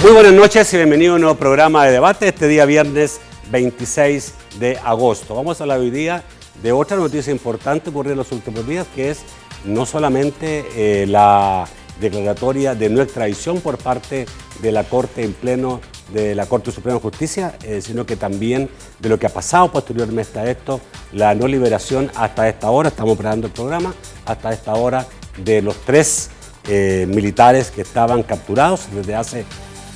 Muy buenas noches y bienvenido a un nuevo programa de debate este día viernes 26 de agosto. Vamos a hablar hoy día de otra noticia importante ocurrida en los últimos días, que es no solamente la declaratoria de no extradición por parte de la Corte en pleno de la Corte Suprema de Justicia, sino que también de lo que ha pasado posteriormente a esto, la no liberación hasta esta hora, estamos preparando el programa, hasta esta hora de los tres militares que estaban capturados desde hace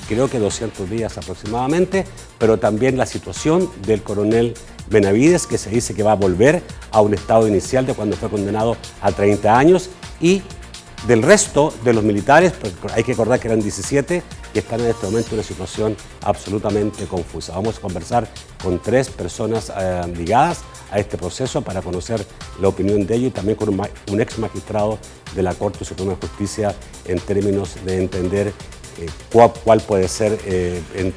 creo que 200 días aproximadamente, pero también la situación del coronel Benavides, que se dice que va a volver a un estado inicial de cuando fue condenado a 30 años, y del resto de los militares, porque hay que recordar que eran 17, que están en este momento en una situación absolutamente confusa. Vamos a conversar con tres personas ligadas a este proceso para conocer la opinión de ellos y también con un ex magistrado de la Corte Suprema de Justicia en términos de entender cuál puede ser, en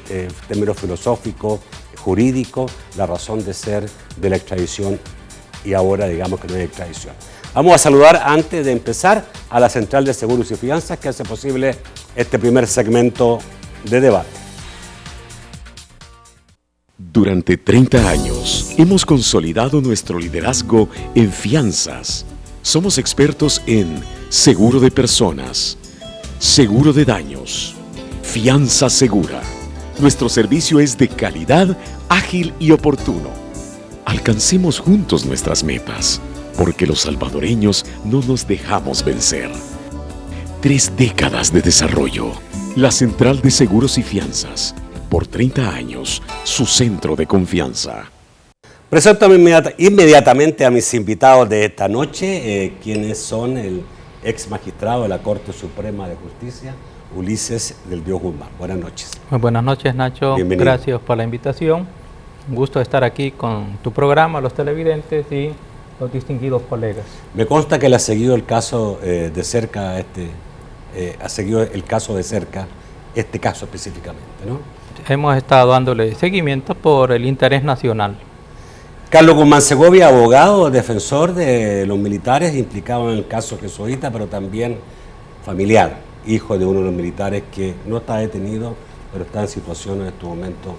términos filosóficos, jurídicos, la razón de ser de la extradición y ahora digamos que no hay extradición. Vamos a saludar antes de empezar a la Central de Seguros y Fianzas que hace posible este primer segmento de debate. Durante 30 años hemos consolidado nuestro liderazgo en fianzas. Somos expertos en seguro de personas, seguro de daños, fianza segura. Nuestro servicio es de calidad, ágil y oportuno. Alcancemos juntos nuestras metas, porque los salvadoreños no nos dejamos vencer. 3 décadas de desarrollo. La Central de Seguros y Fianzas. Por 30 años, su centro de confianza. Presento inmediatamente a mis invitados de esta noche, quienes son el ex magistrado de la Corte Suprema de Justicia, Ulises del Dios Guzmán. Buenas noches. Muy buenas noches, Nacho. Bienvenido. Gracias por la invitación. Un gusto estar aquí con tu programa, los televidentes y los distinguidos colegas. Me consta que le ha seguido el caso de cerca, ha seguido el caso de cerca, este caso específicamente, ¿no? Hemos estado dándole seguimiento por el interés nacional. Carlos Guzmán Segovia, abogado, defensor de los militares implicados en el caso jesuita, pero también familiar, hijo de uno de los militares que no está detenido, pero está en situación en este momento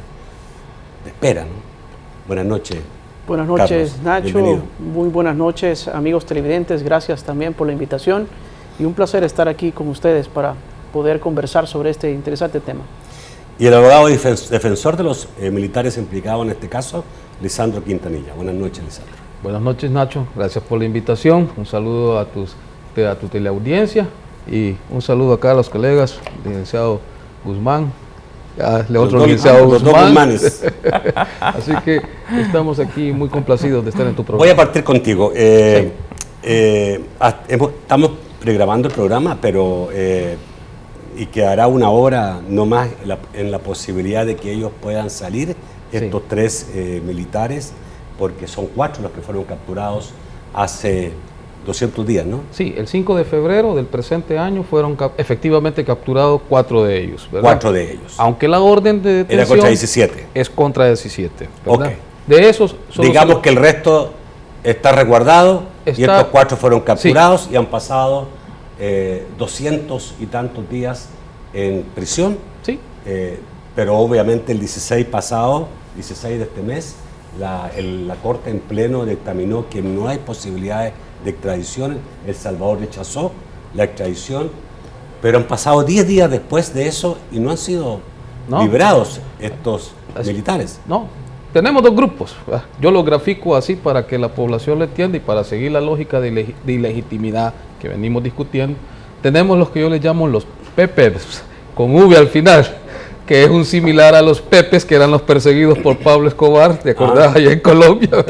de espera, ¿no? Buenas noches. Buenas noches, Carlos. Nacho. Bienvenido. Muy buenas noches, amigos televidentes. Gracias también por la invitación y un placer estar aquí con ustedes para poder conversar sobre este interesante tema. Y el abogado defensor de los militares implicados en este caso, Lisandro Quintanilla. Buenas noches, Lisandro. Buenas noches, Nacho. Gracias por la invitación. Un saludo a tu teleaudiencia y un saludo acá a los colegas, licenciado Guzmán, otro licenciado los dos Guzmán. Guzmanes. Así que estamos aquí muy complacidos de estar en tu programa. Voy a partir contigo. Estamos pregrabando el programa, pero y quedará una hora no más en la posibilidad de que ellos puedan salir, estos tres militares, porque son 4 los que fueron capturados hace 200 días, ¿no? Sí, el 5 de febrero del presente año fueron efectivamente capturados 4 de ellos, ¿verdad? 4 de ellos. Aunque la orden de detención Era contra 17. es contra 17, ¿verdad? Ok. De esos, digamos que el resto está resguardado y estos 4 fueron capturados y han pasado 200 y tantos días en prisión. Sí. Pero obviamente el 16 pasado, 16 de este mes, la Corte en pleno dictaminó que no hay posibilidades de extradición. El Salvador rechazó la extradición, pero han pasado 10 días después de eso y no han sido liberados estos militares. No, tenemos 2 grupos. Yo lo grafico así para que la población lo entienda y para seguir la lógica de ilegitimidad que venimos discutiendo. Tenemos los que yo les llamo los pepes, con V al final, que es un similar a los pepes que eran los perseguidos por Pablo Escobar, ¿te acordás? Allá en Colombia.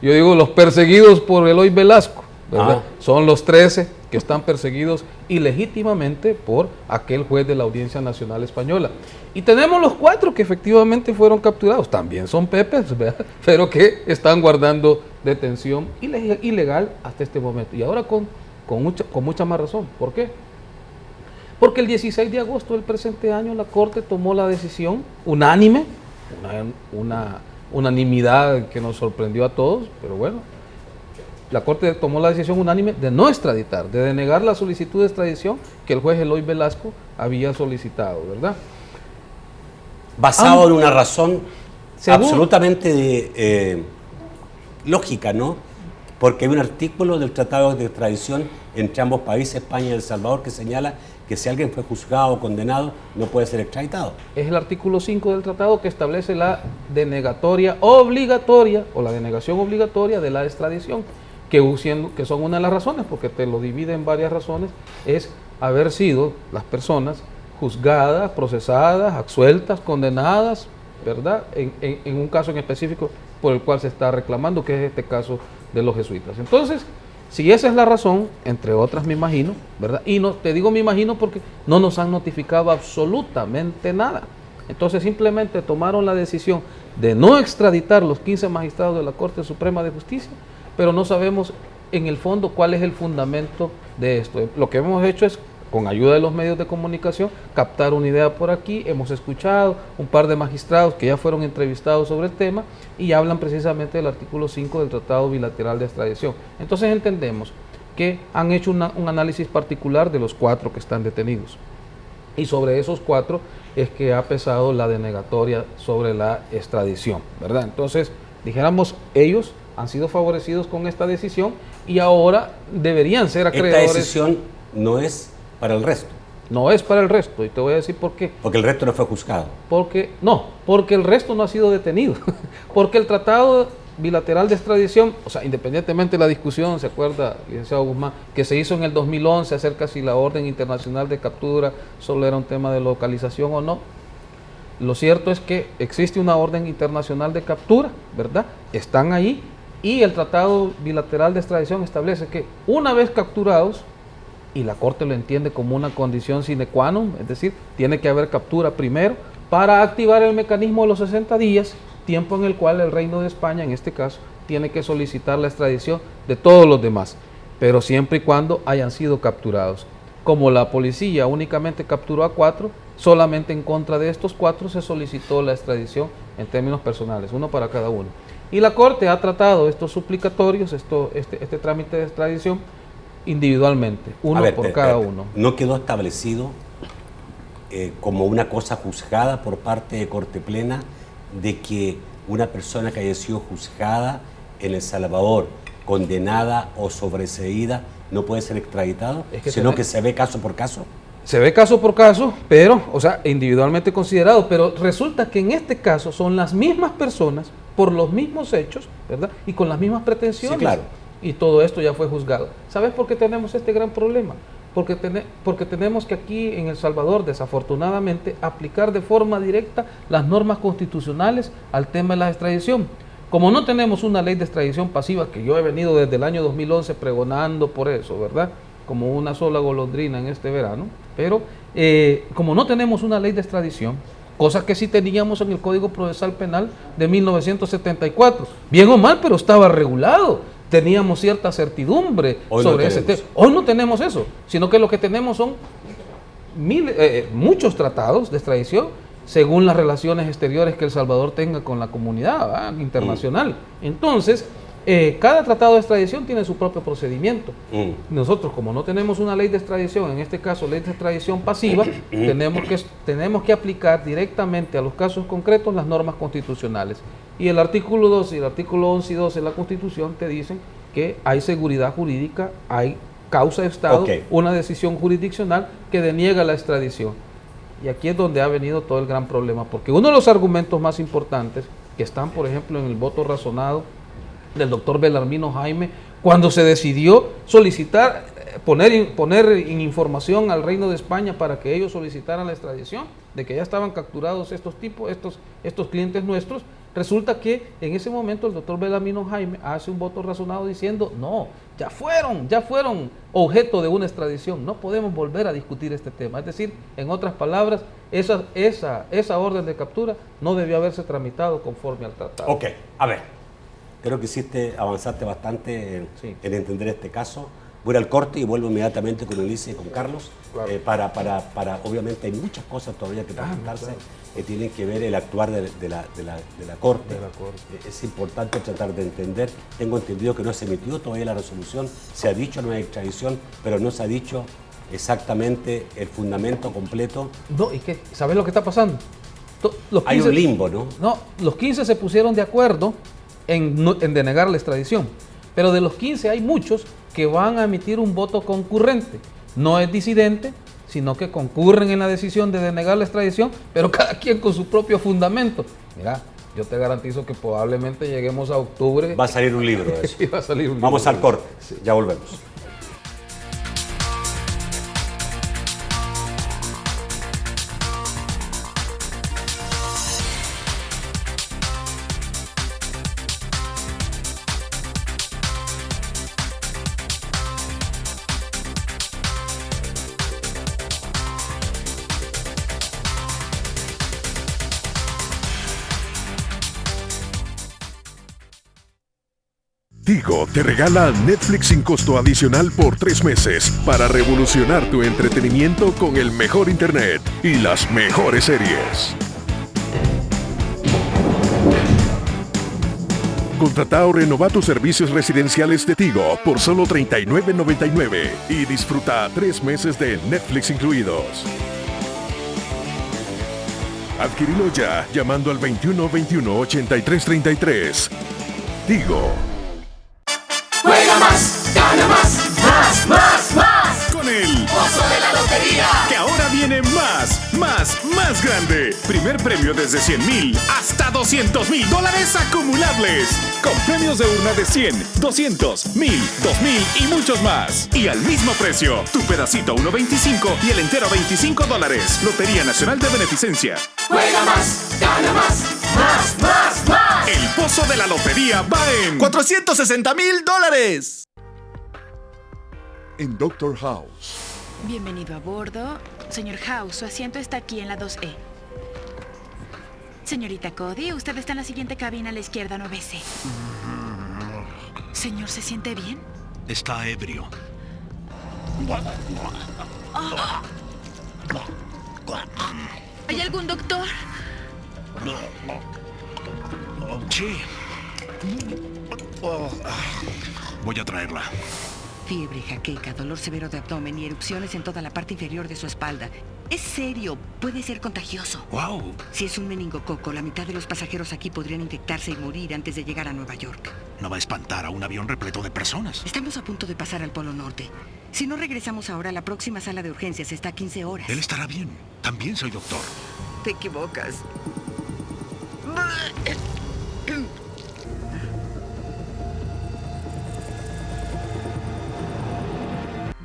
Yo digo los perseguidos por Eloy Velasco, ¿verdad? Son los 13 que están perseguidos ilegítimamente por aquel juez de la Audiencia Nacional Española. Y tenemos los 4 que efectivamente fueron capturados, también son pepes, ¿verdad? Pero que están guardando detención ilegal hasta este momento. Y ahora con mucha más razón. ¿Por qué? Porque el 16 de agosto del presente año la Corte tomó la decisión unánime, una unanimidad que nos sorprendió a todos, pero bueno, la Corte tomó la decisión unánime de no extraditar, de denegar la solicitud de extradición que el juez Eloy Velasco había solicitado, ¿verdad? basado en una razón Según- absolutamente lógica, ¿no? Porque hay un artículo del Tratado de Extradición entre ambos países, España y El Salvador, que señala que si alguien fue juzgado o condenado, no puede ser extraditado. Es el artículo 5 del tratado que establece la denegatoria obligatoria o la denegación obligatoria de la extradición, que son una de las razones, porque te lo divide en varias razones, es haber sido las personas juzgadas, procesadas, absueltas, condenadas, ¿verdad? En un caso en específico por el cual se está reclamando, que es este caso de los jesuitas. Entonces, si esa es la razón, entre otras me imagino, ¿verdad? Y no te digo me imagino porque no nos han notificado absolutamente nada. Entonces simplemente tomaron la decisión de no extraditar los 15 magistrados de la Corte Suprema de Justicia, pero no sabemos en el fondo cuál es el fundamento de esto. Lo que hemos hecho es, con ayuda de los medios de comunicación, captar una idea por aquí. Hemos escuchado un par de magistrados que ya fueron entrevistados sobre el tema y hablan precisamente del artículo 5 del Tratado Bilateral de Extradición. Entonces entendemos que han hecho un análisis particular de los 4 que están detenidos. Y sobre esos 4 es que ha pesado la denegatoria sobre la extradición, ¿verdad? Entonces, dijéramos, ellos han sido favorecidos con esta decisión y ahora deberían ser acreedores. Esta decisión no es para el resto, No es para el resto, y te voy a decir por qué. porque el resto no fue juzgado. Porque el resto no ha sido detenido. Porque el Tratado Bilateral de Extradición, o sea, independientemente de la discusión, se acuerda, licenciado Guzmán, que se hizo en el 2011 acerca si la orden internacional de captura solo era un tema de localización o no. Lo cierto es que existe una orden internacional de captura, ¿verdad? Están ahí, y el Tratado Bilateral de Extradición establece que una vez capturados, y la Corte lo entiende como una condición sine qua non, es decir, tiene que haber captura primero para activar el mecanismo de los 60 días, tiempo en el cual el Reino de España, en este caso, tiene que solicitar la extradición de todos los demás, pero siempre y cuando hayan sido capturados. Como la policía únicamente capturó a 4, solamente en contra de estos 4 se solicitó la extradición en términos personales, uno para cada uno. Y la Corte ha tratado estos suplicatorios, este trámite de extradición, individualmente, uno por cada uno. ¿No quedó establecido como una cosa juzgada por parte de Corte Plena de que una persona que haya sido juzgada en El Salvador, condenada o sobreseída, no puede ser extraditado, sino que se ve caso por caso? Se ve caso por caso, pero, o sea, individualmente considerado, pero resulta que en este caso son las mismas personas por los mismos hechos, ¿verdad? Y con las mismas pretensiones. Sí, claro. Y todo esto ya fue juzgado. ¿Sabes por qué tenemos este gran problema? Porque tenemos que aquí en El Salvador, desafortunadamente, aplicar de forma directa las normas constitucionales al tema de la extradición. Como no tenemos una ley de extradición pasiva, que yo he venido desde el año 2011 pregonando por eso, ¿verdad? Como una sola golondrina en este verano, pero como no tenemos una ley de extradición, cosa que sí teníamos en el Código Procesal Penal de 1974, bien o mal, pero estaba regulado. Teníamos cierta certidumbre sobre ese tema. Hoy no tenemos eso, sino que lo que tenemos son muchos tratados de extradición según las relaciones exteriores que El Salvador tenga con la comunidad internacional. Entonces, cada tratado de extradición tiene su propio procedimiento. Nosotros, como no tenemos una ley de extradición, en este caso ley de extradición pasiva, tenemos que aplicar directamente a los casos concretos las normas constitucionales. Y el artículo 2 y el artículo 11 y 12 de la Constitución te dicen que hay seguridad jurídica, hay causa de Estado, una decisión jurisdiccional que deniega la extradición. Y aquí es donde ha venido todo el gran problema, porque uno de los argumentos más importantes que están, por ejemplo, en el voto razonado del doctor Belarmino Jaime, cuando se decidió solicitar, poner en información al Reino de España para que ellos solicitaran la extradición, de que ya estaban capturados estos clientes nuestros, resulta que en ese momento el doctor Belarmino Jaime hace un voto razonado diciendo, no, ya fueron objeto de una extradición, no podemos volver a discutir este tema. Es decir, en otras palabras, esa orden de captura no debió haberse tramitado conforme al tratado. Ok, a ver, creo que avanzaste bastante en entender este caso. Voy al corte y vuelvo inmediatamente con Ulises y con Carlos. Claro. Obviamente hay muchas cosas todavía que preguntarse que tienen que ver el actuar de la Corte. Es importante tratar de entender. Tengo entendido que no se emitió todavía la resolución, se ha dicho no hay extradición, pero no se ha dicho exactamente el fundamento completo. No, ¿y qué? ¿Sabes lo que está pasando? Hay un limbo, ¿no? No, los 15 se pusieron de acuerdo en denegar la extradición, pero de los 15 hay muchos que van a emitir un voto concurrente. No es disidente, sino que concurren en la decisión de denegar la extradición, pero cada quien con su propio fundamento. Mira, yo te garantizo que probablemente lleguemos a octubre. Va a salir un libro de eso. Sí, va a salir un Vamos libro. al corte, ya volvemos. Tigo te regala Netflix sin costo adicional por 3 meses para revolucionar tu entretenimiento con el mejor internet y las mejores series. Contrata o renova tus servicios residenciales de Tigo por solo $39.99 y disfruta 3 meses de Netflix incluidos. Adquirilo ya llamando al 2121-8333. Tigo. Juega más, gana más, más, más, más. Con el Pozo de la Lotería. que ahora viene más grande. Primer premio desde 100,000 hasta $200,000 acumulables. Con premios de urna de 100, 200, 1000, 2000 y muchos más. Y al mismo precio. Tu pedacito a $1.25 y el entero a $25. Lotería Nacional de Beneficencia. Juega más, gana más, más, más, más. El Pozo de la Lotería va en $460,000. En Doctor House. Bienvenido a bordo. Señor House, su asiento está aquí en la 2E. Señorita Cody, usted está en la siguiente cabina a la izquierda, 9C. Señor, ¿se siente bien? Está ebrio. ¿Hay algún doctor? Sí. Voy a traerla. Fiebre, jaqueca, dolor severo de abdomen y erupciones en toda la parte inferior de su espalda. Es serio, puede ser contagioso. ¡Wow! Si es un meningococo, la mitad de los pasajeros aquí podrían infectarse y morir antes de llegar a Nueva York. No va a espantar a un avión repleto de personas. Estamos a punto de pasar al Polo Norte. Si no regresamos ahora, la próxima sala de urgencias está a 15 horas. Él estará bien. También soy doctor. Te equivocas.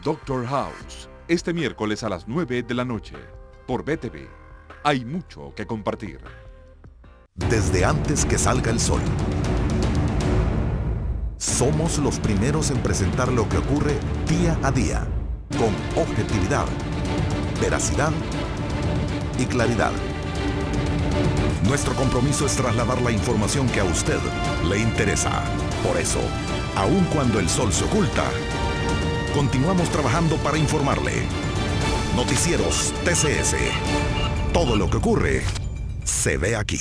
Doctor House, este miércoles a las 9 de la noche, por BTV. Hay mucho que compartir. Desde antes que salga el sol. Somos los primeros en presentar lo que ocurre día a día, con objetividad, veracidad y claridad. Nuestro compromiso es trasladar la información que a usted le interesa. Por eso, aun cuando el sol se oculta, continuamos trabajando para informarle. Noticieros TCS. Todo lo que ocurre se ve aquí.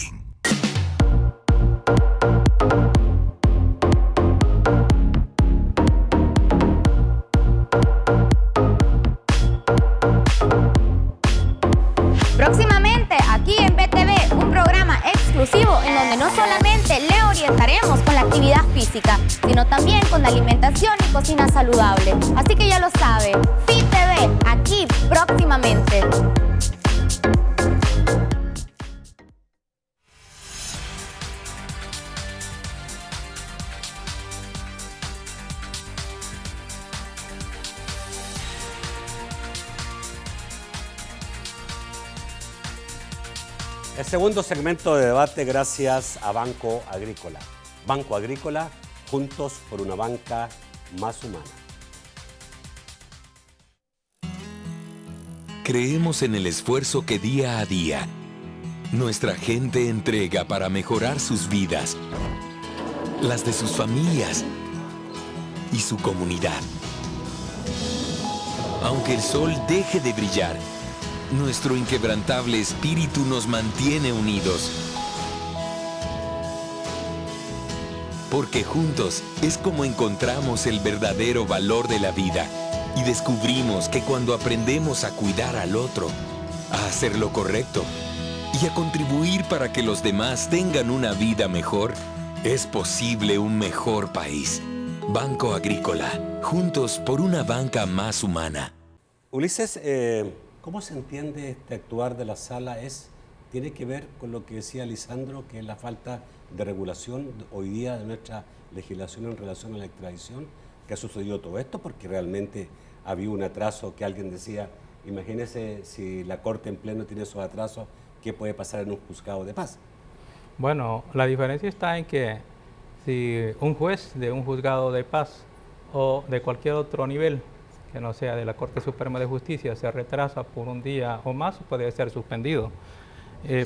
Próximamente aquí en BTV, un programa exclusivo en donde no solamente le orientaremos con la actividad física, sino también con alimentación y cocina saludable. Así que ya lo sabe, FitTV, aquí próximamente. El segundo segmento de debate gracias a Banco Agrícola. Banco Agrícola, juntos por una banca más humana. Creemos en el esfuerzo que día a día nuestra gente entrega para mejorar sus vidas, las de sus familias y su comunidad. Aunque el sol deje de brillar, nuestro inquebrantable espíritu nos mantiene unidos. Porque juntos es como encontramos el verdadero valor de la vida y descubrimos que cuando aprendemos a cuidar al otro, a hacer lo correcto, y a contribuir para que los demás tengan una vida mejor, es posible un mejor país. Banco Agrícola, juntos por una banca más humana. Ulises, ¿cómo se entiende este actuar de la sala? ¿Tiene que ver con lo que decía Lisandro, que es la falta de regulación hoy día de nuestra legislación en relación a la extradición? ¿Qué ha sucedido todo esto? Porque realmente había un atraso que alguien decía, imagínese si la Corte en pleno tiene esos atrasos, ¿qué puede pasar en un juzgado de paz? Bueno, la diferencia está en que si un juez de un juzgado de paz o de cualquier otro nivel, que no sea de la Corte Suprema de Justicia, se retrasa por un día o más, puede ser suspendido.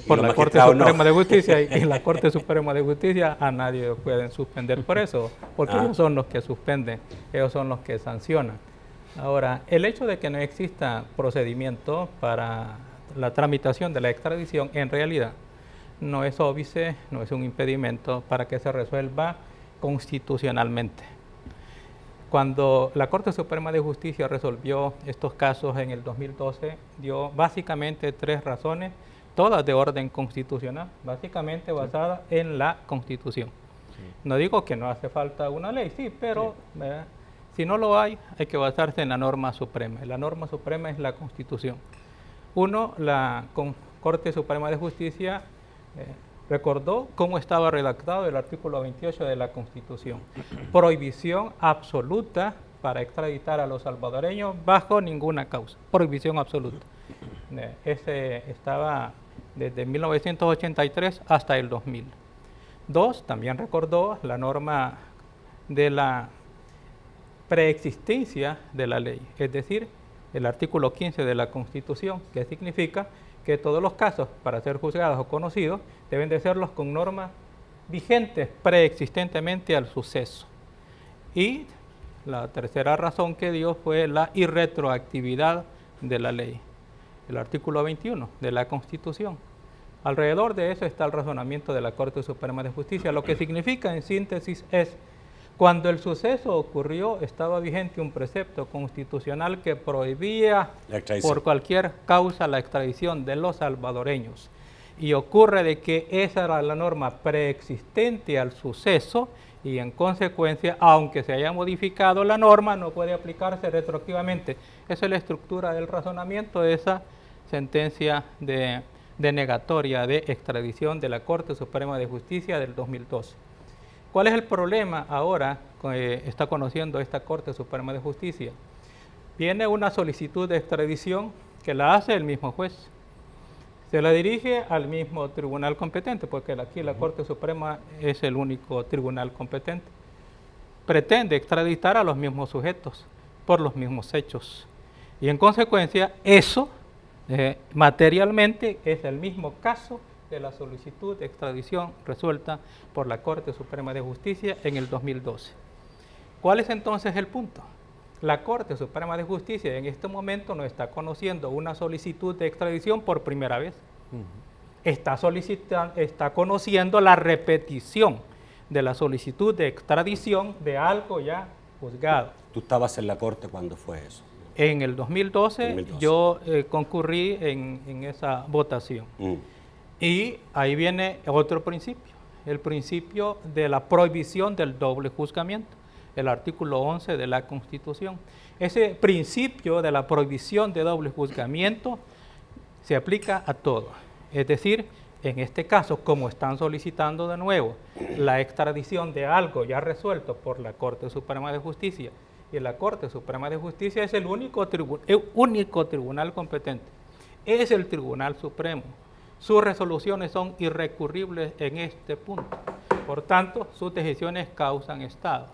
Por la Corte Suprema de Justicia y en la Corte Suprema de Justicia a nadie lo pueden suspender por eso, porque ellos son los que suspenden, ellos son los que sancionan. Ahora, el hecho de que no exista procedimiento para la tramitación de la extradición, en realidad no es óbice, no es un impedimento para que se resuelva constitucionalmente. Cuando la Corte Suprema de Justicia resolvió estos casos en el 2012, dio básicamente 3 razones, todas de orden constitucional, básicamente basadas en la Constitución. No digo que no hace falta una ley, sí, pero si no lo hay que basarse en la norma suprema. La norma suprema es la Constitución. Uno, la Corte Suprema de Justicia recordó cómo estaba redactado el artículo 28 de la Constitución. Prohibición absoluta para extraditar a los salvadoreños bajo ninguna causa. Prohibición absoluta. Ese estaba desde 1983 hasta el 2000. 2, también recordó la norma de la preexistencia de la ley, es decir, el artículo 15 de la Constitución, que significa que todos los casos para ser juzgados o conocidos deben de serlos con normas vigentes preexistentemente al suceso. Y la tercera razón que dio fue la irretroactividad de la ley, el artículo 21 de la Constitución. Alrededor de eso está el razonamiento de la Corte Suprema de Justicia. Lo que significa en síntesis es, cuando el suceso ocurrió, estaba vigente un precepto constitucional que prohibía por cualquier causa la extradición de los salvadoreños. Y ocurre de que esa era la norma preexistente al suceso y en consecuencia, aunque se haya modificado la norma, no puede aplicarse retroactivamente. Esa es la estructura del razonamiento de esa sentencia de denegatoria de extradición de la Corte Suprema de Justicia del 2012. ¿Cuál es el problema ahora que está conociendo esta Corte Suprema de Justicia? Viene una solicitud de extradición que la hace el mismo juez. Se la dirige al mismo tribunal competente, porque aquí la Corte Suprema es el único tribunal competente. Pretende extraditar a los mismos sujetos por los mismos hechos. Y en consecuencia, eso materialmente es el mismo caso de la solicitud de extradición resuelta por la Corte Suprema de Justicia en el 2012. ¿Cuál es entonces el punto? La Corte Suprema de Justicia en este momento no está conociendo una solicitud de extradición por primera vez. Está conociendo la repetición de la solicitud de extradición de algo ya juzgado. ¿Tú estabas en la Corte cuando fue eso? En el 2012. Yo concurrí en esa votación. Y ahí viene otro principio, el principio de la prohibición del doble juzgamiento, el artículo 11 de la Constitución. Ese principio de la prohibición de doble juzgamiento se aplica a todo. Es decir, en este caso, como están solicitando de nuevo la extradición de algo ya resuelto por la Corte Suprema de Justicia, y la Corte Suprema de Justicia es el único tribunal competente, es el Tribunal Supremo. Sus resoluciones son irrecurribles en este punto. Por tanto, sus decisiones causan estado.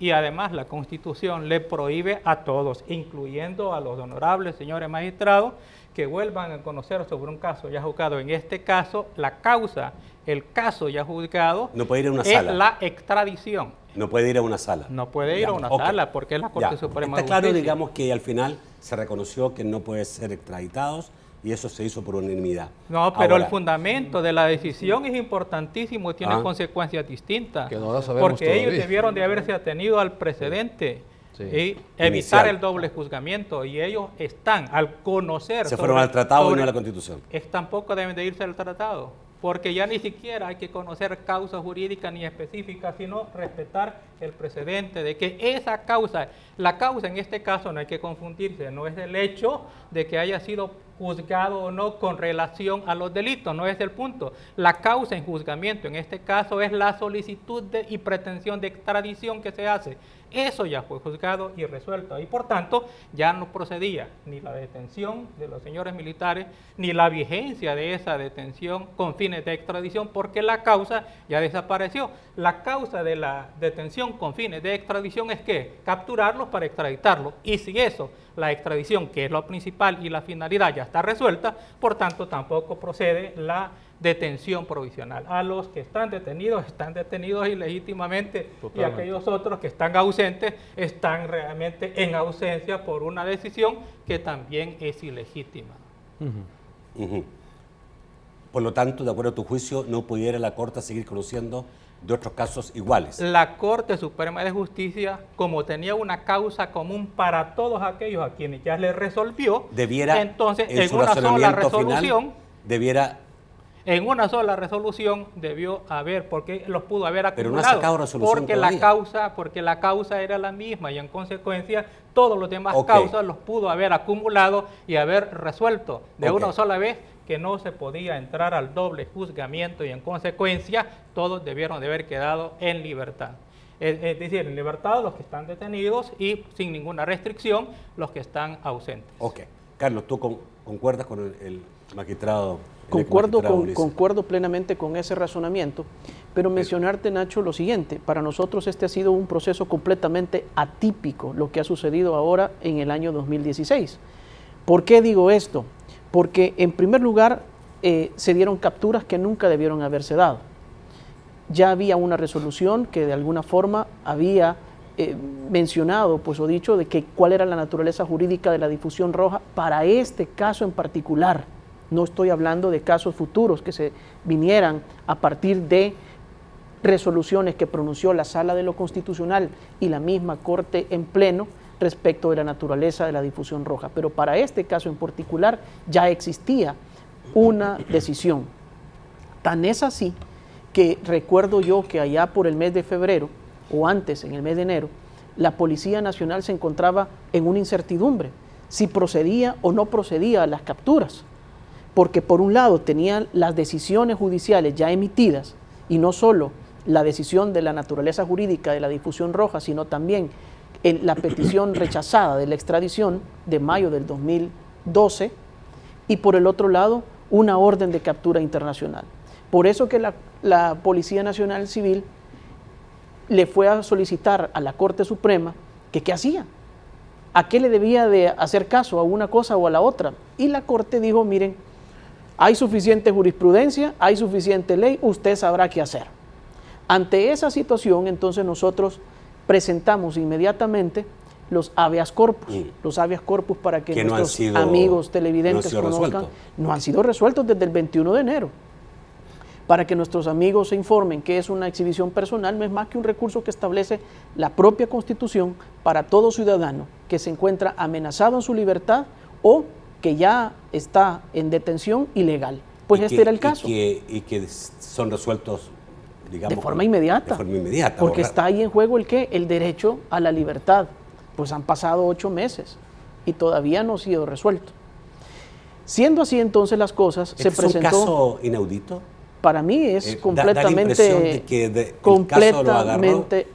Y además la Constitución le prohíbe a todos, incluyendo a los honorables señores magistrados, que vuelvan a conocer sobre un caso ya juzgado. En este caso, la causa, el caso ya juzgado, no puede ir a una es sala. La extradición. No puede ir a una sala. No puede ir a una sala porque es la Corte Suprema de Justicia. Está claro, Justicia. digamos, que al final se reconoció que no pueden ser extraditados y eso se hizo por unanimidad. No, pero ahora, el fundamento de la decisión es importantísimo y tiene consecuencias distintas. Que no la sabemos porque todavía. ellos debieron de haberse atenido al precedente. y evitar el doble juzgamiento, y ellos están, al conocer... Se fueron al tratado y no a la Constitución. Tampoco deben de irse al tratado, porque ya ni siquiera hay que conocer causa jurídica ni específica, sino respetar el precedente de que esa causa, la causa en este caso no hay que confundirse, no es el hecho de que haya sido juzgado o no con relación a los delitos, no es el punto. La causa en juzgamiento en este caso es la solicitud y pretensión de extradición que se hace. Eso ya fue juzgado y resuelto, y por tanto ya no procedía ni la detención de los señores militares, ni la vigencia de esa detención con fines de extradición, porque la causa ya desapareció. La causa de la detención con fines de extradición es que capturarlos para extraditarlos, y si eso, la extradición, que es lo principal y la finalidad, ya está resuelta, por tanto tampoco procede la detención provisional. A los que están detenidos ilegítimamente. Totalmente. Y aquellos otros que están ausentes están realmente en ausencia por una decisión que también es ilegítima. Por lo tanto, de acuerdo a tu juicio, no pudiera la Corte seguir conociendo de otros casos iguales. La Corte Suprema de Justicia, como tenía una causa común para todos aquellos a quienes ya le resolvió, debiera, entonces en una sola resolución, en una sola resolución debió haber, porque los pudo haber acumulado. Pero no ha sacado resolución porque la causa era la misma, y en consecuencia todos los demás causas los pudo haber acumulado y haber resuelto de una sola vez, que no se podía entrar al doble juzgamiento, y en consecuencia todos debieron de haber quedado en libertad. Es decir, en libertad los que están detenidos y sin ninguna restricción los que están ausentes. Ok. Carlos, ¿tú concuerdas con el magistrado? Concuerdo plenamente con ese razonamiento, pero mencionarte, Nacho, lo siguiente: para nosotros este ha sido un proceso completamente atípico, lo que ha sucedido ahora en el año 2016. ¿Por qué digo esto? Porque en primer lugar se dieron capturas que nunca debieron haberse dado. Ya había una resolución que de alguna forma había mencionado, pues, o dicho de que cuál era la naturaleza jurídica de la difusión roja para este caso en particular. No estoy hablando de casos futuros que se vinieran a partir de resoluciones que pronunció la Sala de lo Constitucional y la misma Corte en pleno respecto de la naturaleza de la difusión roja. Pero para este caso en particular ya existía una decisión. Tan es así que recuerdo yo que allá por el mes de febrero, o antes, en el mes de enero, la Policía Nacional se encontraba en una incertidumbre si procedía o no procedía a las capturas. Porque por un lado tenían las decisiones judiciales ya emitidas, y no solo la decisión de la naturaleza jurídica de la difusión roja, sino también la petición rechazada de la extradición de mayo del 2012, y por el otro lado una orden de captura internacional. Por eso que la Policía Nacional Civil le fue a solicitar a la Corte Suprema que qué hacía, a qué le debía de hacer caso, a una cosa o a la otra. Y la Corte dijo: miren, hay suficiente jurisprudencia, hay suficiente ley, usted sabrá qué hacer. Ante esa situación, entonces nosotros presentamos inmediatamente los habeas corpus, para que nuestros amigos televidentes conozcan. No han sido resueltos desde el 21 de enero. Para que nuestros amigos se informen que es una exhibición personal, no es más que un recurso que establece la propia Constitución para todo ciudadano que se encuentra amenazado en su libertad o que ya está en detención ilegal. Pues este era el caso. Y que son resueltos, digamos, de forma inmediata. Porque está ahí en juego el derecho a la libertad. Pues han pasado 8 meses y todavía no ha sido resuelto. Siendo así entonces las cosas, se presentó... ¿Es un caso inaudito? Para mí es completamente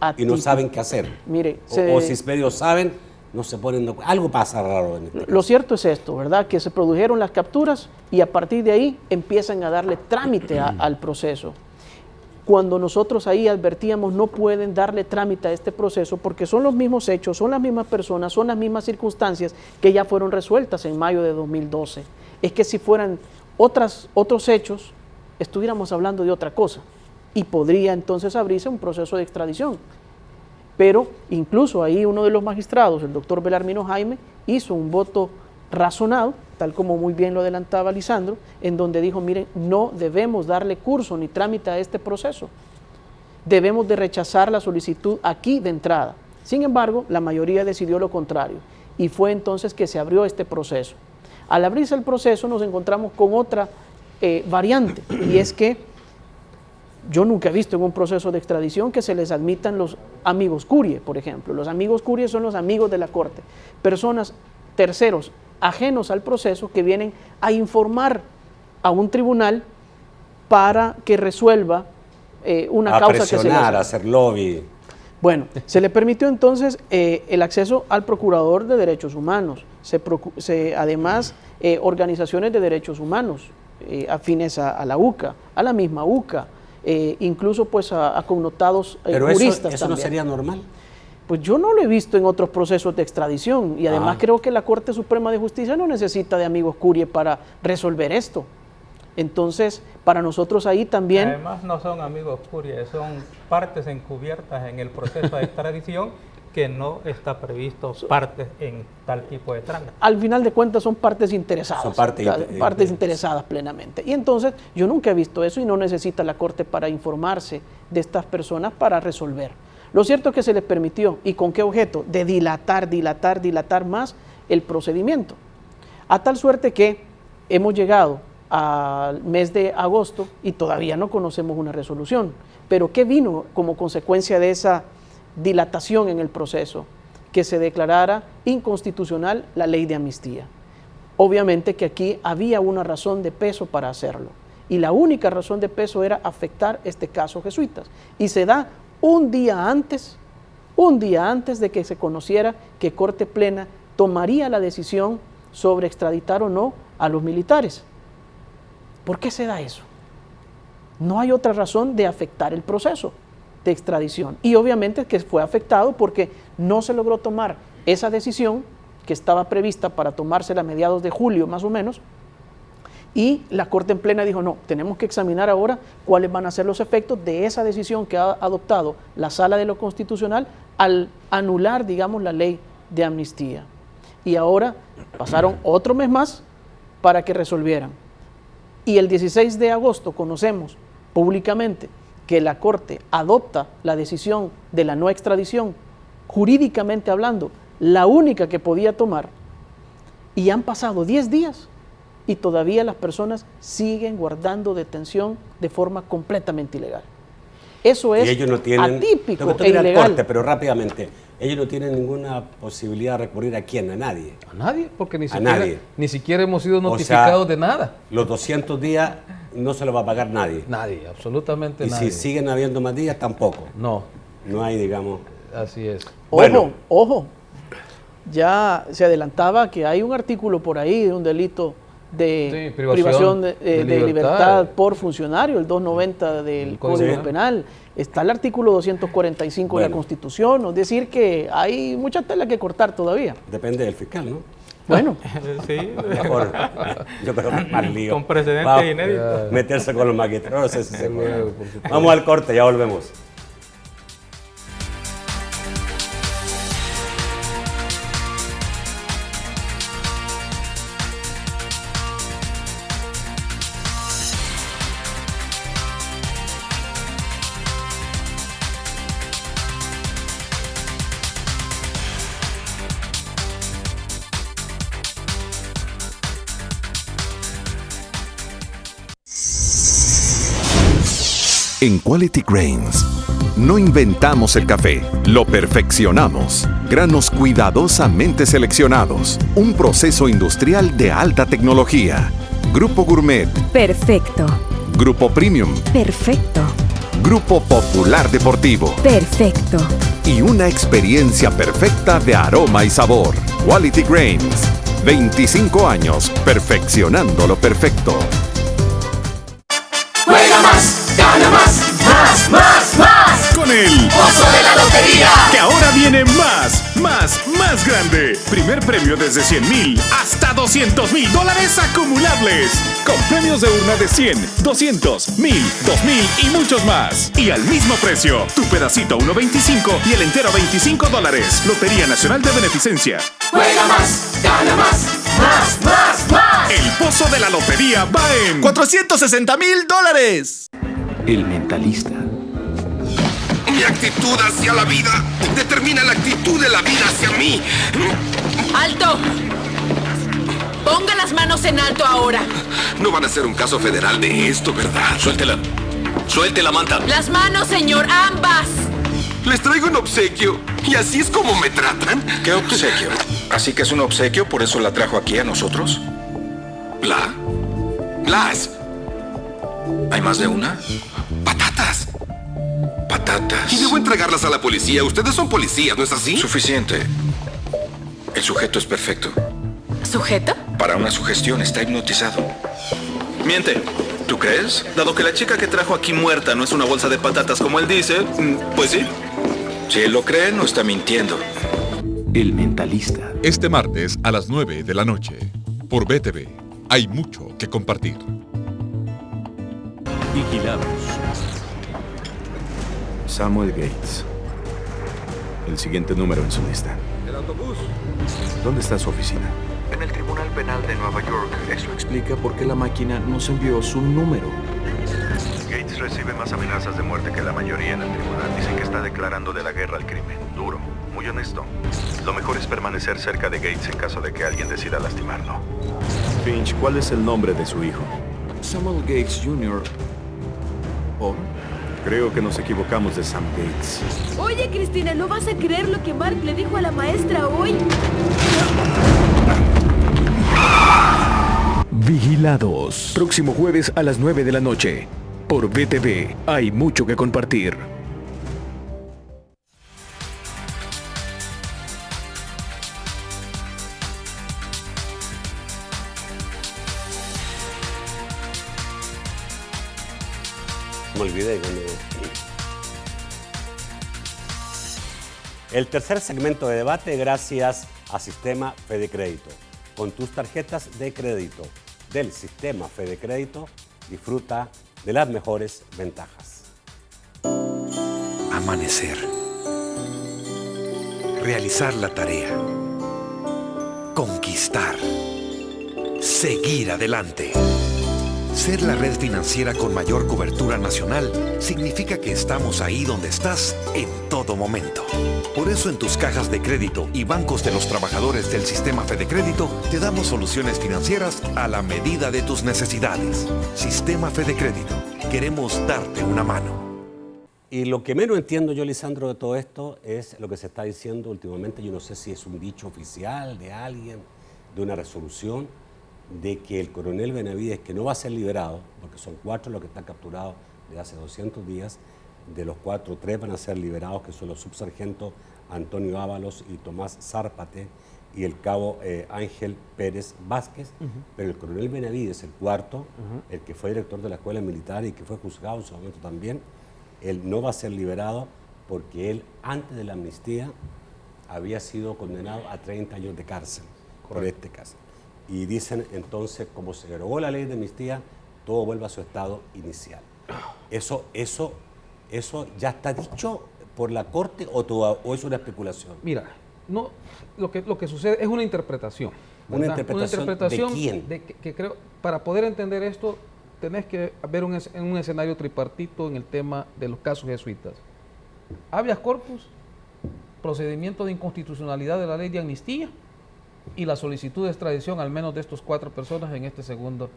atípico. Y no saben qué hacer. Mire, o si medios saben, no se ponen... Algo pasa raro en este caso. Lo cierto es esto, ¿verdad? Que se produjeron las capturas y a partir de ahí empiezan a darle trámite al proceso. Cuando nosotros ahí advertíamos, no pueden darle trámite a este proceso porque son los mismos hechos, son las mismas personas, son las mismas circunstancias que ya fueron resueltas en mayo de 2012. Es que si fueran otros hechos, estuviéramos hablando de otra cosa y podría entonces abrirse un proceso de extradición. Pero incluso ahí uno de los magistrados, el doctor Belarmino Jaime, hizo un voto razonado, tal como muy bien lo adelantaba Lisandro, en donde dijo: miren, no debemos darle curso ni trámite a este proceso. Debemos de rechazar la solicitud aquí de entrada. Sin embargo, la mayoría decidió lo contrario y fue entonces que se abrió este proceso. Al abrirse el proceso nos encontramos con otra variante, y es que yo nunca he visto en un proceso de extradición que se les admitan los amigos curie, por ejemplo. Los amigos curie son los amigos de la corte, personas, terceros, ajenos al proceso, que vienen a informar a un tribunal para que resuelva una causa que se le hace. A hacer lobby. Bueno, se le permitió entonces el acceso al Procurador de Derechos Humanos, además organizaciones de derechos humanos afines a la UCA, a la misma UCA, incluso pues a connotados juristas. Pero eso no sería normal. Pues yo no lo he visto en otros procesos de extradición, y además creo que la Corte Suprema de Justicia no necesita de amigos curie para resolver esto. Entonces, para nosotros ahí también... Además no son amigos curie, son partes encubiertas en el proceso de extradición que no está previsto partes en tal tipo de trámite. Al final de cuentas son partes interesadas. Son partes interesadas plenamente. Y entonces yo nunca he visto eso, y no necesita la Corte para informarse de estas personas para resolver. Lo cierto es que se les permitió, ¿y con qué objeto? De dilatar más el procedimiento. A tal suerte que hemos llegado al mes de agosto y todavía no conocemos una resolución. Pero ¿qué vino como consecuencia de esa dilatación en el proceso? Que se declarara inconstitucional la ley de amnistía. Obviamente que aquí había una razón de peso para hacerlo, y la única razón de peso era afectar este caso jesuitas, y se da un día antes de que se conociera que Corte Plena tomaría la decisión sobre extraditar o no a los militares. ¿Por qué se da eso? No hay otra razón de afectar el proceso de extradición, y obviamente que fue afectado porque no se logró tomar esa decisión que estaba prevista para tomársela a mediados de julio más o menos, y la Corte en Plena dijo no, tenemos que examinar ahora cuáles van a ser los efectos de esa decisión que ha adoptado la Sala de lo Constitucional al anular, digamos, la ley de amnistía. Y ahora pasaron otro mes más para que resolvieran, y el 16 de agosto conocemos públicamente que la Corte adopta la decisión de la no extradición, jurídicamente hablando, la única que podía tomar, y han pasado 10 días y todavía las personas siguen guardando detención de forma completamente ilegal. Eso es atípico e ilegal. Corte, pero rápidamente, ellos no tienen ninguna posibilidad de recurrir ¿a quién? ¿A nadie? A nadie, porque ni siquiera hemos sido notificados de nada. Los 200 días no se los va a pagar nadie. Nadie, absolutamente nadie. Y si siguen habiendo más días, tampoco. No. No hay, digamos... Así es. Ojo, ya se adelantaba que hay un artículo por ahí de un delito de privación de libertad por funcionario, el 290 del Código Penal. Está el artículo 245 de la Constitución, es decir que hay mucha tela que cortar todavía. Depende del fiscal, ¿no? Bueno, sí. Mejor, yo creo que más lío. Con precedentes inéditos. Meterse con los magistrados, no sé si se puede. Vamos al corte, ya volvemos. En Quality Grains, no inventamos el café, lo perfeccionamos. Granos cuidadosamente seleccionados. Un proceso industrial de alta tecnología. Grupo Gourmet. Perfecto. Grupo Premium. Perfecto. Grupo Popular Deportivo. Perfecto. Y una experiencia perfecta de aroma y sabor. Quality Grains. 25 años perfeccionando lo perfecto. Juega más, gana más, más, más, más. Con el Pozo de la Lotería. Que ahora viene más grande. Primer premio desde 100,000 hasta 200,000 dólares acumulables. Con premios de urna de 100, 200, 1000, 2000 y muchos más. Y al mismo precio. Tu pedacito 1.25 y el entero $25. Lotería Nacional de Beneficencia. Juega más, gana más, más, más, más. El Pozo de la Lotería va en $460,000. El Mentalista. Mi actitud hacia la vida determina la actitud de la vida hacia mí. ¡Alto! Ponga las manos en alto ahora. No van a hacer un caso federal de esto, ¿verdad? Suéltela. Suelte la manta. Las manos, señor, ambas. Les traigo un obsequio y así es como me tratan. ¿Qué obsequio? ¿Así que es un obsequio, por eso la trajo aquí a nosotros? Las. ¿Hay más de una? Patatas. Patatas. Y debo entregarlas a la policía. Ustedes son policías, ¿no es así? Suficiente. El sujeto es perfecto. ¿Sujeto? Para una sugestión, está hipnotizado. Miente. ¿Tú crees? Dado que la chica que trajo aquí muerta no es una bolsa de patatas como él dice, pues sí. Si él lo cree, no está mintiendo. El Mentalista. Este martes a las 9 de la noche. Por BTV. Hay mucho que compartir. Vigilados. Samuel Gates. El siguiente número en su lista. El autobús. ¿Dónde está su oficina? En el Tribunal Penal de Nueva York. Eso explica por qué la máquina nos envió su número. Gates recibe más amenazas de muerte que la mayoría en el tribunal. Dicen que está declarándole la guerra al crimen. Duro, muy honesto. Lo mejor es permanecer cerca de Gates en caso de que alguien decida lastimarlo. Finch, ¿cuál es el nombre de su hijo? Samuel Gates Jr. ¿Oh? Creo que nos equivocamos de Sam Gates. Oye, Cristina, ¿no vas a creer lo que Mark le dijo a la maestra hoy? Vigilados. Próximo jueves a las 9 de la noche. Por BTV. Hay mucho que compartir. Me olvidé cuando... El tercer segmento de debate gracias a Sistema Fede Crédito. Con tus tarjetas de crédito del Sistema Fede Crédito, disfruta de las mejores ventajas. Amanecer. Realizar la tarea. Conquistar. Seguir adelante. Ser la red financiera con mayor cobertura nacional significa que estamos ahí donde estás en todo momento. Por eso en tus cajas de crédito y bancos de los trabajadores del Sistema Fede Crédito te damos soluciones financieras a la medida de tus necesidades. Sistema Fede Crédito. Queremos darte una mano. Y lo que menos entiendo yo, Lisandro, de todo esto es lo que se está diciendo últimamente. Yo no sé si es un dicho oficial de alguien, de una resolución, de que el coronel Benavides, que no va a ser liberado, porque son 4 los que están capturados de hace 200 días, de los 4, 3 van a ser liberados, que son los subsargentos Antonio Ábalos y Tomás Zárpate y el cabo Ángel Pérez Vázquez, pero el coronel Benavides, el 4º, el que fue director de la escuela militar y que fue juzgado en su momento también, él no va a ser liberado porque él, antes de la amnistía, había sido condenado a 30 años de cárcel por este caso. Y dicen entonces, como se derogó la ley de amnistía, todo vuelve a su estado inicial. ¿Eso ya está dicho por la Corte o es una especulación? Mira, no, lo que sucede es una interpretación. ¿Una interpretación de quién? Que creo, para poder entender esto, tenés que ver un escenario tripartito en el tema de los casos jesuitas. Habeas corpus, procedimiento de inconstitucionalidad de la ley de amnistía, y la solicitud de extradición al menos de estos 4 personas en este segundo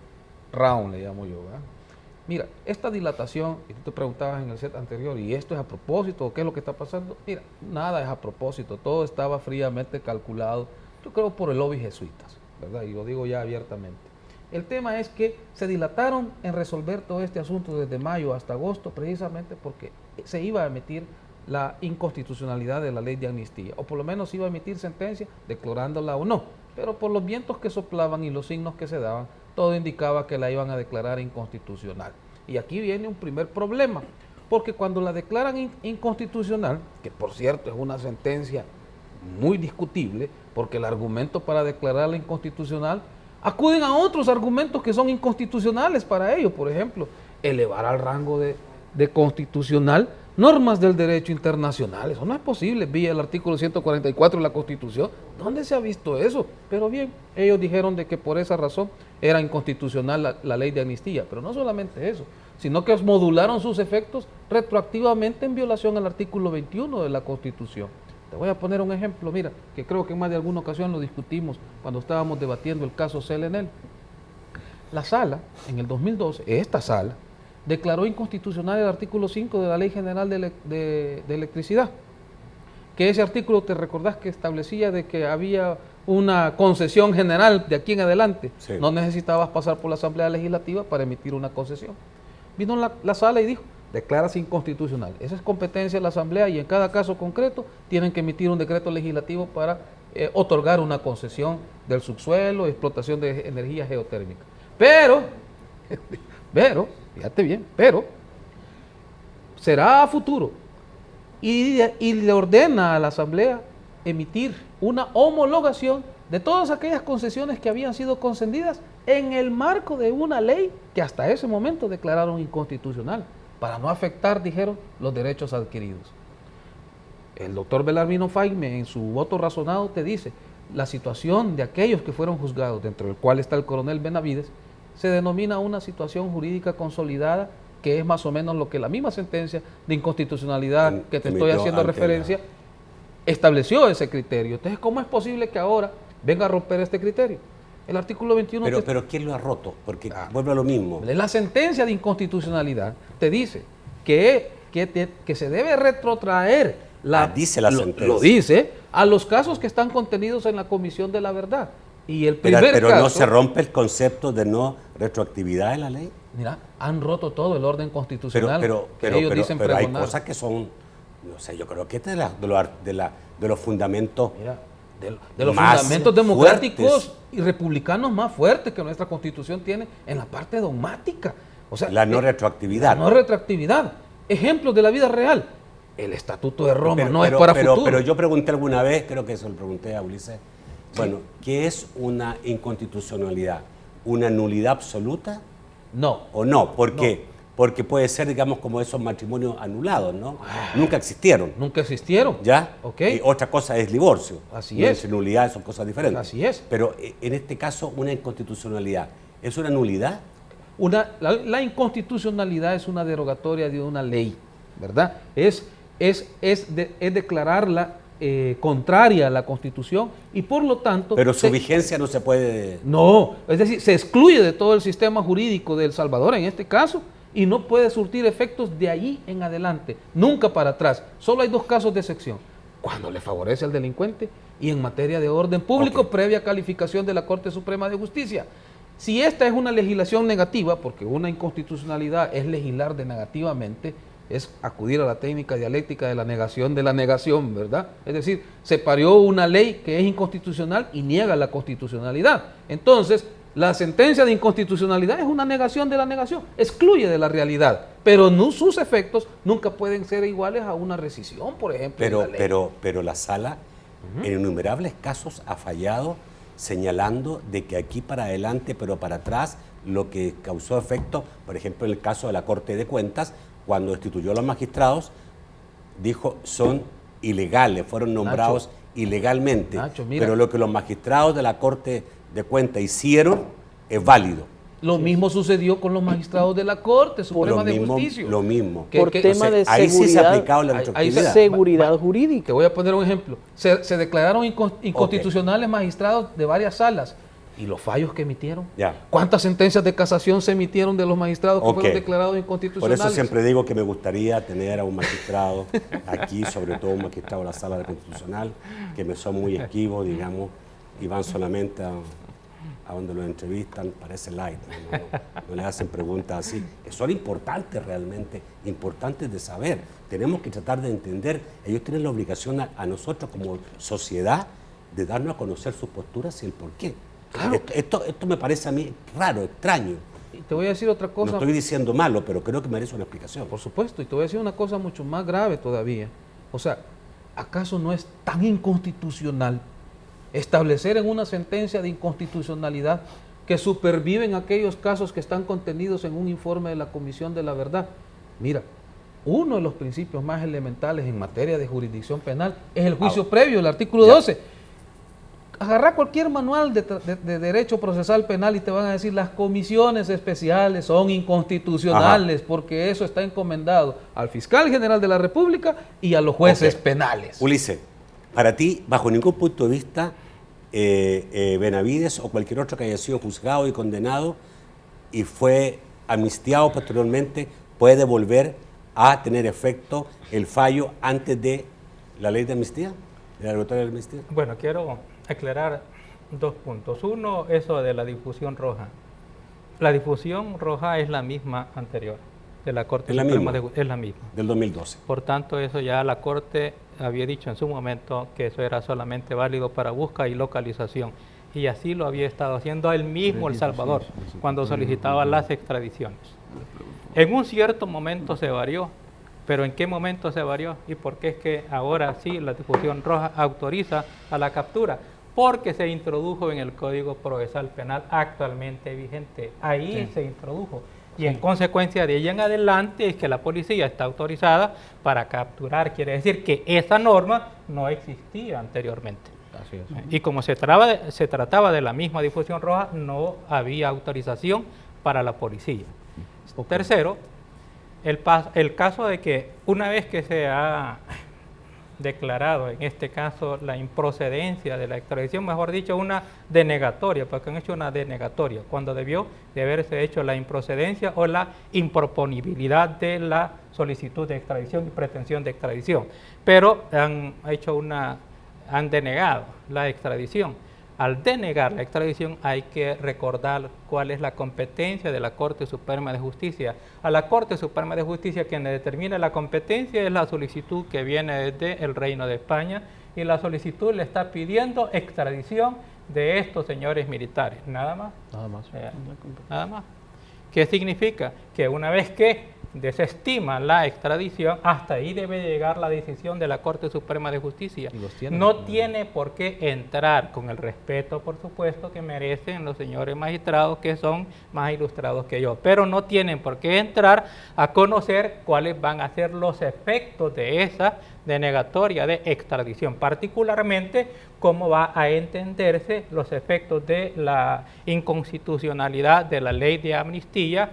round, le llamo yo, ¿verdad? Mira, esta dilatación, y tú te preguntabas en el set anterior, ¿y esto es a propósito o qué es lo que está pasando? Mira, nada es a propósito, todo estaba fríamente calculado, yo creo por el lobby jesuitas, ¿verdad? Y lo digo ya abiertamente. El tema es que se dilataron en resolver todo este asunto desde mayo hasta agosto, precisamente porque se iba a emitir la inconstitucionalidad de la ley de amnistía, o por lo menos iba a emitir sentencia declarándola o no, pero por los vientos que soplaban y los signos que se daban, todo indicaba que la iban a declarar inconstitucional. Y aquí viene un primer problema, porque cuando la declaran inconstitucional, que por cierto es una sentencia muy discutible, porque el argumento para declararla inconstitucional, acuden a otros argumentos que son inconstitucionales para ello, por ejemplo, elevar al rango de constitucional normas del derecho internacional. Eso no es posible vía el artículo 144 de la Constitución. ¿Dónde se ha visto eso? Pero bien, ellos dijeron de que por esa razón era inconstitucional la ley de amnistía. Pero no solamente eso, sino que modularon sus efectos retroactivamente en violación al artículo 21 de la Constitución. Te voy a poner un ejemplo, mira, que creo que en más de alguna ocasión lo discutimos cuando estábamos debatiendo el caso Celenel. La sala, en el 2012, esta sala, declaró inconstitucional el artículo 5 de la Ley General de Electricidad, que ese artículo, te recordás que establecía de que había una concesión general de aquí en adelante, sí. No necesitabas pasar por la Asamblea Legislativa para emitir una concesión. Vino la sala y dijo, declarase inconstitucional. Esa es competencia de la Asamblea y en cada caso concreto tienen que emitir un decreto legislativo para otorgar una concesión del subsuelo, explotación de energía geotérmica. Pero, fíjate bien, pero será a futuro y le ordena a la Asamblea emitir una homologación de todas aquellas concesiones que habían sido concedidas en el marco de una ley que hasta ese momento declararon inconstitucional, para no afectar, dijeron, los derechos adquiridos. El doctor Belarmino Faime, en su voto razonado, te dice, la situación de aquellos que fueron juzgados, dentro del cual está el coronel Benavides, se denomina una situación jurídica consolidada, que es más o menos lo que la misma sentencia de inconstitucionalidad que te estoy haciendo referencia estableció ese criterio. Entonces, ¿cómo es posible que ahora venga a romper este criterio? El artículo 21... Pero ¿quién lo ha roto? Porque vuelve a lo mismo. La sentencia de inconstitucionalidad te dice que se debe retrotraer dice la sentencia. Lo dice a los casos que están contenidos en la Comisión de la Verdad. Y el primer pero caso, ¿no se rompe el concepto de no retroactividad de la ley? Mira, han roto todo el orden constitucional. Pero hay cosas que son, no sé, yo creo que este es de los fundamentos. Mira, de los fundamentos democráticos fuertes y republicanos más fuertes que nuestra Constitución tiene en la parte dogmática. O sea, la no retroactividad. La no retroactividad. Ejemplos de la vida real. El Estatuto de Roma no es para futuro. Pero yo pregunté alguna vez, creo que eso lo pregunté a Ulises. Bueno, ¿qué es una inconstitucionalidad? ¿Una nulidad absoluta? No. ¿O no? ¿Por qué? Porque puede ser, digamos, como esos matrimonios anulados, ¿no? Nunca existieron. Nunca existieron. ¿Ya? Ok. Y otra cosa es divorcio. Así es. Nulidad son cosas diferentes. Así es. Pero en este caso, una inconstitucionalidad, ¿es una nulidad? La inconstitucionalidad es una derogatoria de una ley, ¿verdad? Es declararla contraria a la Constitución y por lo tanto... Pero su vigencia no se puede... No, es decir, se excluye de todo el sistema jurídico de El Salvador en este caso y no puede surtir efectos de allí en adelante, nunca para atrás. Solo hay dos casos de excepción, cuando le favorece al delincuente y en materia de orden público previa calificación de la Corte Suprema de Justicia. Si esta es una legislación negativa, porque una inconstitucionalidad es legislar negativamente, es acudir a la técnica dialéctica de la negación, ¿verdad? Es decir, se parió una ley que es inconstitucional y niega la constitucionalidad. Entonces, la sentencia de inconstitucionalidad es una negación de la negación, excluye de la realidad, pero no, sus efectos nunca pueden ser iguales a una rescisión, por ejemplo. Pero la sala en innumerables casos ha fallado señalando de que aquí para adelante, pero para atrás, lo que causó efecto, por ejemplo, en el caso de la Corte de Cuentas, cuando destituyó a los magistrados, dijo son ilegales, fueron nombrados ilegalmente. Pero lo que los magistrados de la Corte de Cuentas hicieron es válido. Lo mismo sucedió con los magistrados de la Corte Suprema de Justicia. Lo mismo. Por tema de seguridad. Ahí sí se ha aplicado la retroactividad. Seguridad jurídica. Te voy a poner un ejemplo. Se declararon inconstitucionales magistrados de varias salas. ¿Y los fallos que emitieron? ¿Cuántas sentencias de casación se emitieron de los magistrados que fueron declarados inconstitucionales? Por eso siempre digo que me gustaría tener a un magistrado aquí, sobre todo un magistrado de la Sala Constitucional, que me son muy esquivos, digamos, y van solamente a donde los entrevistan, parece light, no le hacen preguntas así, que son importantes realmente, importantes de saber. Tenemos que tratar de entender, ellos tienen la obligación a nosotros como sociedad de darnos a conocer sus posturas y el porqué. Claro. Esto me parece a mí raro, extraño. Y te voy a decir otra cosa. No estoy diciendo malo, pero creo que merece una explicación. Por supuesto, y te voy a decir una cosa mucho más grave todavía. O sea, ¿acaso no es tan inconstitucional establecer en una sentencia de inconstitucionalidad que superviven aquellos casos que están contenidos en un informe de la Comisión de la Verdad? Mira, uno de los principios más elementales en materia de jurisdicción penal es el juicio previo, el artículo 12. agarrar cualquier manual de derecho procesal penal y te van a decir las comisiones especiales son inconstitucionales porque eso está encomendado al fiscal general de la República y a los jueces penales. Ulises, para ti, bajo ningún punto de vista, Benavides o cualquier otro que haya sido juzgado y condenado y fue amnistiado posteriormente puede volver a tener efecto el fallo antes de la ley de amnistía, de la revocatoria de amnistía. Bueno, quiero aclarar 2 puntos. Uno, eso de la difusión roja. La difusión roja es la misma anterior de la Corte Suprema de Justicia. Es la misma. Del 2012. Por tanto, eso ya la Corte había dicho en su momento que eso era solamente válido para búsqueda y localización. Y así lo había estado haciendo él mismo, El Salvador, cuando solicitaba las extradiciones. En un cierto momento se varió, pero ¿en qué momento se varió? ¿Y por qué es que ahora sí la difusión roja autoriza a la captura? Porque se introdujo en el Código Procesal Penal actualmente vigente. Ahí se introdujo. Y en consecuencia de ella en adelante es que la policía está autorizada para capturar. Quiere decir que esa norma no existía anteriormente. Así es. Y como se trataba de la misma difusión roja, no había autorización para la policía. Tercero, el caso de que una vez que se ha declarado, en este caso, la improcedencia de la extradición, mejor dicho, una denegatoria, porque han hecho una denegatoria, cuando debió de haberse hecho la improcedencia o la improponibilidad de la solicitud de extradición y pretensión de extradición. Pero han denegado la extradición. Al denegar la extradición hay que recordar cuál es la competencia de la Corte Suprema de Justicia. A la Corte Suprema de Justicia quien determina la competencia es la solicitud que viene desde el Reino de España y la solicitud le está pidiendo extradición de estos señores militares. Nada más. Nada más. Nada más. ¿Qué significa? Que una vez que desestima la extradición, hasta ahí debe llegar la decisión de la Corte Suprema de Justicia. No tiene por qué entrar, con el respeto, por supuesto, que merecen los señores magistrados que son más ilustrados que yo, pero no tienen por qué entrar a conocer cuáles van a ser los efectos de esa denegatoria de extradición, particularmente cómo va a entenderse los efectos de la inconstitucionalidad de la ley de amnistía,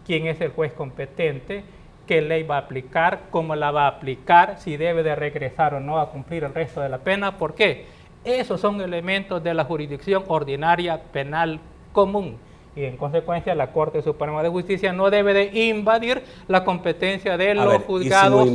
quién es el juez competente, qué ley va a aplicar, cómo la va a aplicar, si debe de regresar o no a cumplir el resto de la pena. ¿Por qué? Esos son elementos de la jurisdicción ordinaria penal común. Y en consecuencia la Corte Suprema de Justicia no debe de invadir la competencia de los juzgados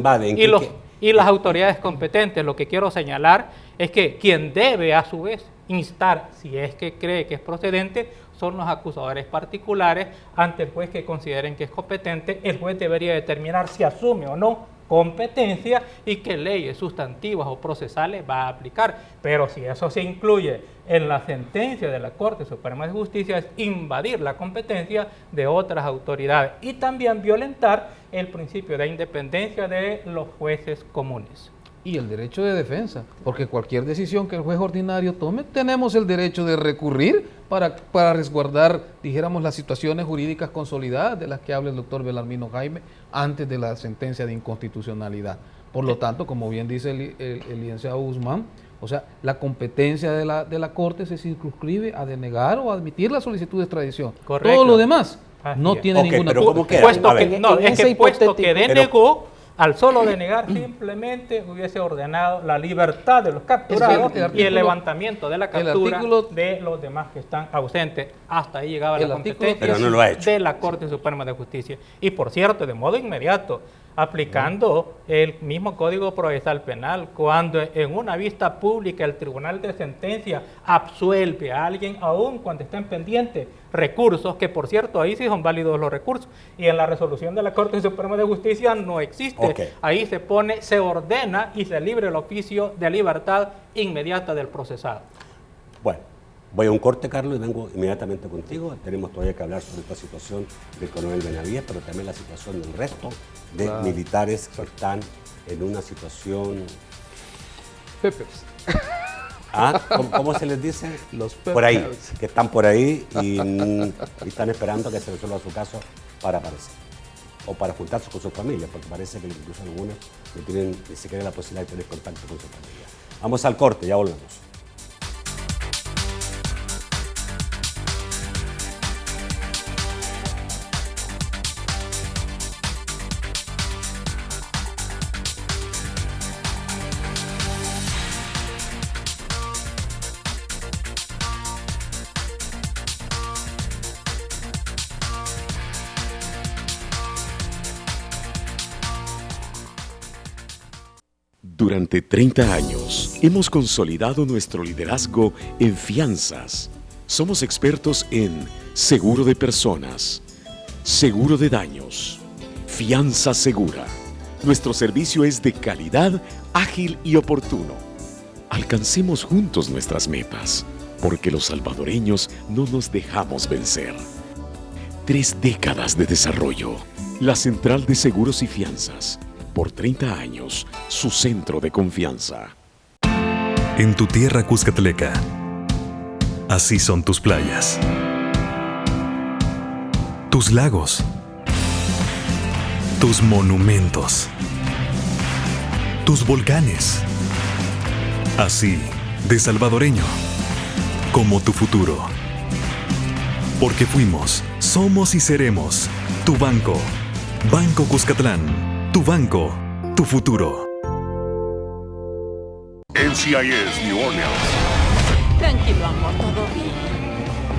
y las autoridades competentes. Lo que quiero señalar es que quien debe a su vez instar, si es que cree que es procedente, son los acusadores particulares ante el juez que consideren que es competente. El juez debería determinar si asume o no competencia y qué leyes sustantivas o procesales va a aplicar. Pero si eso se incluye en la sentencia de la Corte Suprema de Justicia, es invadir la competencia de otras autoridades y también violentar el principio de independencia de los jueces comunes. Y el derecho de defensa, porque cualquier decisión que el juez ordinario tome, tenemos el derecho de recurrir para resguardar, dijéramos, las situaciones jurídicas consolidadas de las que habla el doctor Belarmino Jaime antes de la sentencia de inconstitucionalidad. Por lo tanto, como bien dice el licenciado Guzmán, o sea, la competencia de la Corte se circunscribe a denegar o admitir la solicitud de extradición. Correcto. Todo lo demás no tiene ninguna... Pero ¿cómo queda? Puesto que denegó, al solo denegar simplemente hubiese ordenado la libertad de los capturados y el levantamiento de la captura de los demás que están ausentes. Hasta ahí llegaba la competencia de la Corte Suprema de Justicia. Y por cierto, de modo inmediato, aplicando el mismo Código Procesal Penal, cuando en una vista pública el Tribunal de Sentencia absuelve a alguien, aún cuando estén pendientes recursos, que por cierto ahí sí son válidos los recursos, y en la resolución de la Corte Suprema de Justicia no existe. Ahí se ordena y se libre el oficio de libertad inmediata del procesado. Bueno, voy a un corte, Carlos, y vengo inmediatamente contigo. Tenemos todavía que hablar sobre esta situación del coronel Benavides, pero también la situación del resto de militares que están en una situación... Peppers. ¿Cómo se les dice? Los peppers. Por ahí, que están por ahí y están esperando que se resuelva su caso para aparecer o para juntarse con sus familias, porque parece que incluso algunos no tienen ni siquiera la posibilidad de tener contacto con su familia. Vamos al corte, ya volvemos. Durante 30 años hemos consolidado nuestro liderazgo en fianzas. Somos expertos en seguro de personas, seguro de daños, fianza segura. Nuestro servicio es de calidad, ágil y oportuno. Alcancemos juntos nuestras metas, porque los salvadoreños no nos dejamos vencer. 3 décadas de desarrollo. La Central de Seguros y Fianzas. Por 30 años, su centro de confianza. En tu tierra cuscatleca, así son tus playas, tus lagos, tus monumentos, tus volcanes. Así, de salvadoreño, como tu futuro. Porque fuimos, somos y seremos tu banco. Banco Cuscatlán. Tu banco, tu futuro. NCIS New Orleans. Tranquilo, amor, todo bien.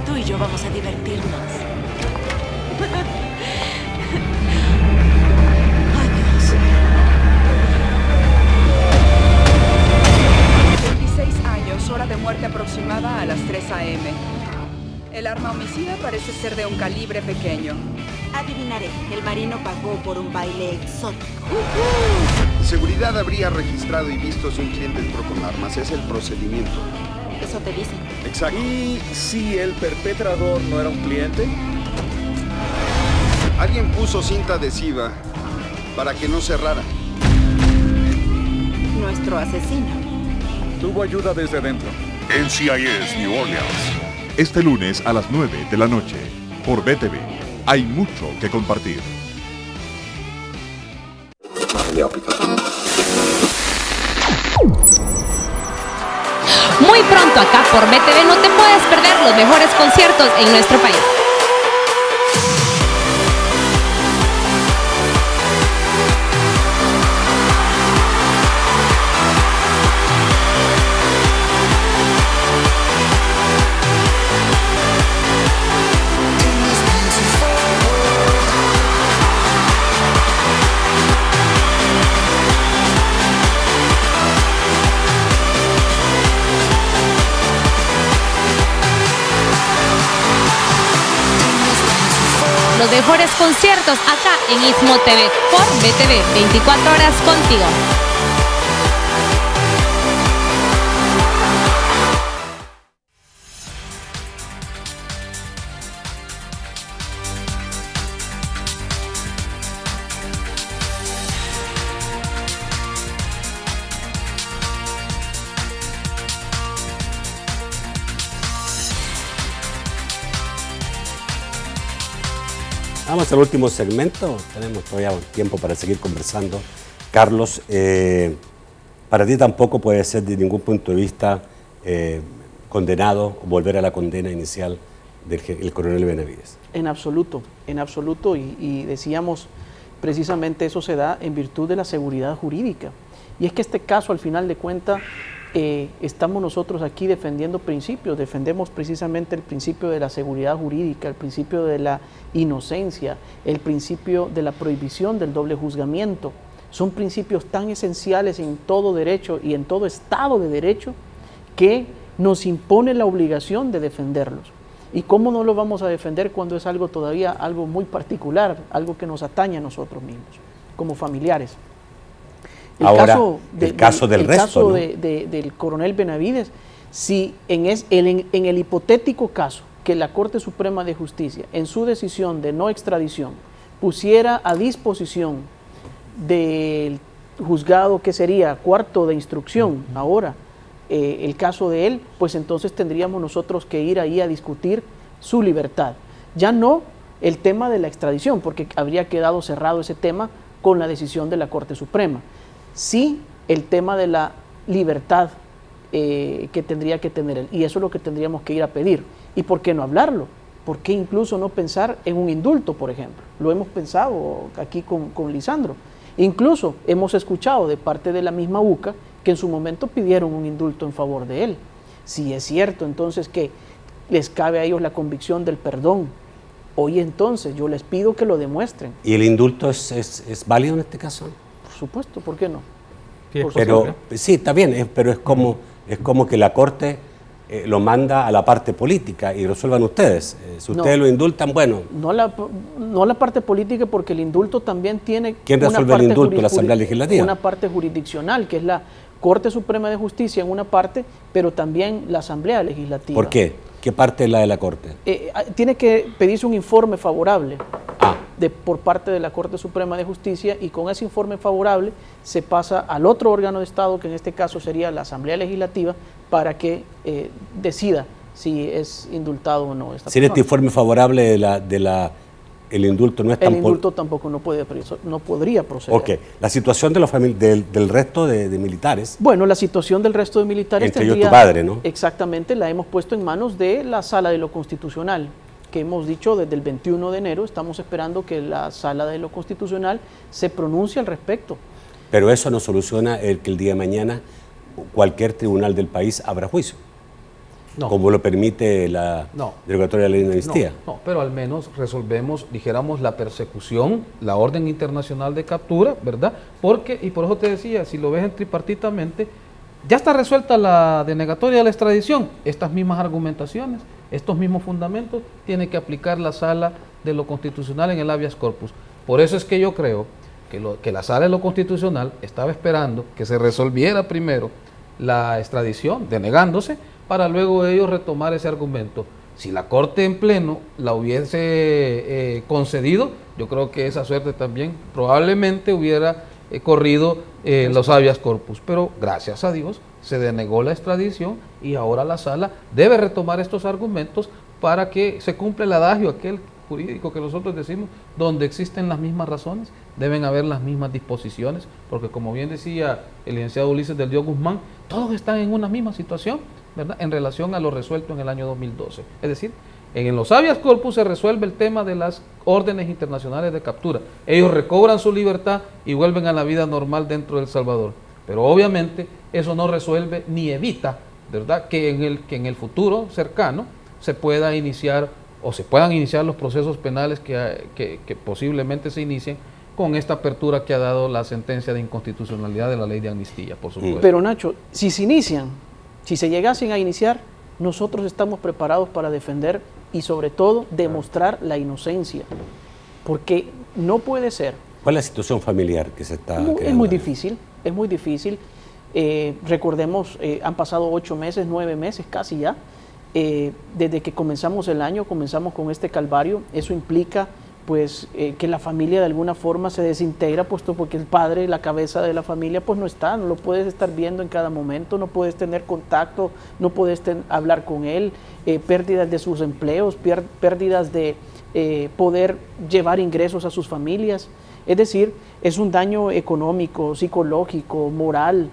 Tú y yo vamos a divertirnos. Adiós. 26 años, hora de muerte aproximada a las 3 a.m. El arma homicida parece ser de un calibre pequeño. Adivinaré, el marino pagó por un baile exótico. Seguridad habría registrado y visto si un cliente entró con armas. Es el procedimiento. Eso te dicen. Exacto. ¿Y si el perpetrador no era un cliente? Alguien puso cinta adhesiva para que no cerrara. Nuestro asesino. Tuvo ayuda desde dentro. NCIS New Orleans. Este lunes a las 9 de la noche, por BTV. Hay mucho que compartir. Muy pronto acá por BTV no te puedes perder los mejores conciertos en nuestro país. Los mejores conciertos acá en Istmo TV por BTV, 24 horas contigo. Vamos al último segmento, tenemos todavía tiempo para seguir conversando. Carlos, para ti tampoco puede ser de ningún punto de vista condenado o volver a la condena inicial del coronel Benavides. En absoluto, y decíamos precisamente eso se da en virtud de la seguridad jurídica. Y es que este caso al final de cuentas estamos nosotros aquí defendiendo principios, defendemos precisamente el principio de la seguridad jurídica, el principio de la inocencia, el principio de la prohibición del doble juzgamiento. Son principios tan esenciales en todo derecho y en todo Estado de Derecho que nos impone la obligación de defenderlos. ¿Y cómo no lo vamos a defender cuando es algo todavía algo muy particular, algo que nos atañe a nosotros mismos, como familiares? Ahora, el caso del resto, ¿no? del coronel Benavides, si en el hipotético caso que la Corte Suprema de Justicia, en su decisión de no extradición, pusiera a disposición del juzgado que sería cuarto de instrucción, ahora, el caso de él, pues entonces tendríamos nosotros que ir ahí a discutir su libertad. Ya no el tema de la extradición, porque habría quedado cerrado ese tema con la decisión de la Corte Suprema. Sí, el tema de la libertad que tendría que tener él, y eso es lo que tendríamos que ir a pedir. ¿Y por qué no hablarlo? ¿Por qué incluso no pensar en un indulto, por ejemplo? Lo hemos pensado aquí con Lisandro. Incluso hemos escuchado de parte de la misma UCA que en su momento pidieron un indulto en favor de él. Si es cierto entonces que les cabe a ellos la convicción del perdón, hoy entonces yo les pido que lo demuestren. ¿Y el indulto es válido en este caso? Por supuesto, ¿por qué no? Pero sí, está bien, pero es como que la Corte lo manda a la parte política y resuelvan ustedes. Si ustedes lo indultan, bueno. No la parte política, porque el indulto también tiene... ¿Quién resuelve el indulto? ¿La Asamblea Legislativa? Una parte jurisdiccional, que es la Corte Suprema de Justicia en una parte, pero también la Asamblea Legislativa. ¿Por qué? ¿Qué parte es la de la Corte? Tiene que pedirse un informe favorable por parte de la Corte Suprema de Justicia, y con ese informe favorable se pasa al otro órgano de Estado, que en este caso sería la Asamblea Legislativa, para que decida si es indultado o no esta persona. Si este informe favorable el indulto no es tan... El indulto tampoco no podría proceder. Ok. La situación de del resto de militares... Bueno, la situación del resto de militares... Entre ellos tu padre, ¿no? Exactamente, la hemos puesto en manos de la Sala de lo Constitucional, que hemos dicho desde el 21 de enero, estamos esperando que la Sala de lo Constitucional se pronuncie al respecto. Pero eso no soluciona que el día de mañana cualquier tribunal del país abra juicio. No. Como lo permite la derogatoria de la ley de amnistía. No, pero al menos resolvemos, dijéramos, la persecución, la orden internacional de captura, ¿verdad? Porque, y por eso te decía, si lo ves en tripartitamente, ya está resuelta la denegatoria de la extradición. Estas mismas argumentaciones, estos mismos fundamentos, tiene que aplicar la Sala de lo Constitucional en el habeas corpus. Por eso es que yo creo que la Sala de lo Constitucional estaba esperando que se resolviera primero la extradición, denegándose, para luego ellos retomar ese argumento. Si la Corte en pleno la hubiese concedido, yo creo que esa suerte también probablemente hubiera corrido los habeas corpus. Pero gracias a Dios se denegó la extradición y ahora la Sala debe retomar estos argumentos para que se cumpla el adagio aquel jurídico que nosotros decimos, donde existen las mismas razones, deben haber las mismas disposiciones, porque como bien decía el licenciado Ulises del Dios Guzmán, todos están en una misma situación, ¿verdad?, en relación a lo resuelto en el año 2012. Es decir, en los habeas corpus se resuelve el tema de las órdenes internacionales de captura. Ellos recobran su libertad y vuelven a la vida normal dentro de El Salvador. Pero obviamente eso no resuelve ni evita, ¿verdad?, que en el futuro cercano se pueda iniciar o se puedan iniciar los procesos penales que posiblemente se inicien con esta apertura que ha dado la sentencia de inconstitucionalidad de la ley de amnistía, por supuesto. Pero Nacho, si se llegasen a iniciar, nosotros estamos preparados para defender y sobre todo demostrar la inocencia, porque no puede ser. ¿Cuál es la situación familiar que se está creando? Es muy difícil. Recordemos, han pasado 8 meses, 9 meses casi ya, desde que comenzamos el año, comenzamos con este calvario. Eso implica pues que la familia de alguna forma se desintegra, puesto porque el padre, la cabeza de la familia, pues no está, no lo puedes estar viendo en cada momento, no puedes tener contacto, no puedes hablar con él, pérdidas de sus empleos, pérdidas de poder llevar ingresos a sus familias. Es decir, es un daño económico, psicológico, moral.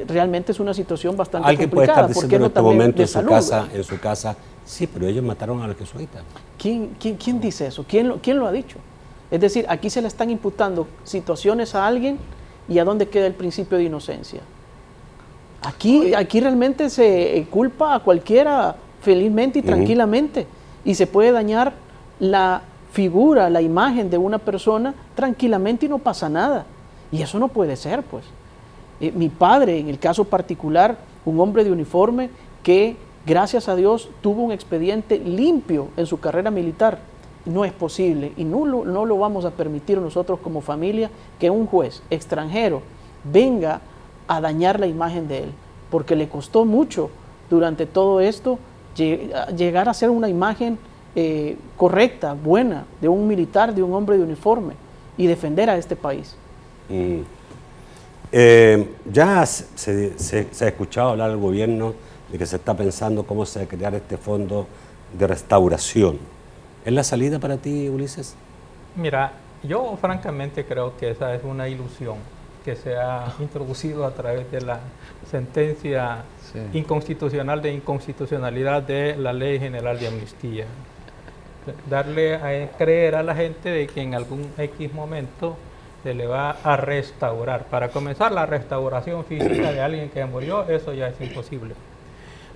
Realmente es una situación bastante complicada. Alguien puede estar diciendo en este momento en su casa, sí, pero ellos mataron a los jesuitas. ¿Quién dice eso? ¿Quién lo ha dicho? Es decir, aquí se le están imputando situaciones a alguien, y ¿a dónde queda el principio de inocencia? Aquí realmente se culpa a cualquiera felizmente y tranquilamente, y se puede dañar la figura, la imagen de una persona tranquilamente y no pasa nada. Y eso no puede ser, pues. Mi padre, en el caso particular, un hombre de uniforme que, gracias a Dios, tuvo un expediente limpio en su carrera militar. No es posible y no lo vamos a permitir nosotros como familia que un juez extranjero venga a dañar la imagen de él, porque le costó mucho durante todo esto llegar a ser una imagen correcta, buena, de un militar, de un hombre de uniforme, y defender a este país. Ya se ha escuchado hablar al gobierno de que se está pensando cómo se va a crear este fondo de restauración. ¿Es la salida para ti, Ulises? Mira, yo francamente creo que esa es una ilusión que se ha introducido a través de la sentencia inconstitucional de inconstitucionalidad de la Ley General de Amnistía. Darle a creer a la gente de que en algún X momento se le va a restaurar. Para comenzar, la restauración física de alguien que murió, eso ya es imposible.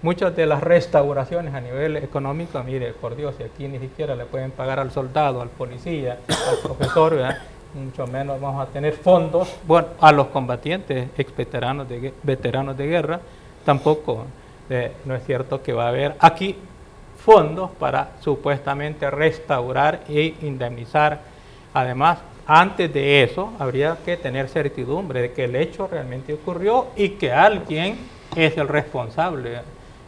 Muchas de las restauraciones a nivel económico, mire, por Dios, y aquí ni siquiera le pueden pagar al soldado, al policía, al profesor, ¿verdad?, mucho menos vamos a tener fondos, bueno, a los combatientes, ex veteranos de guerra, tampoco no es cierto que va a haber aquí fondos para supuestamente restaurar e indemnizar. Además, antes de eso, habría que tener certidumbre de que el hecho realmente ocurrió y que alguien es el responsable.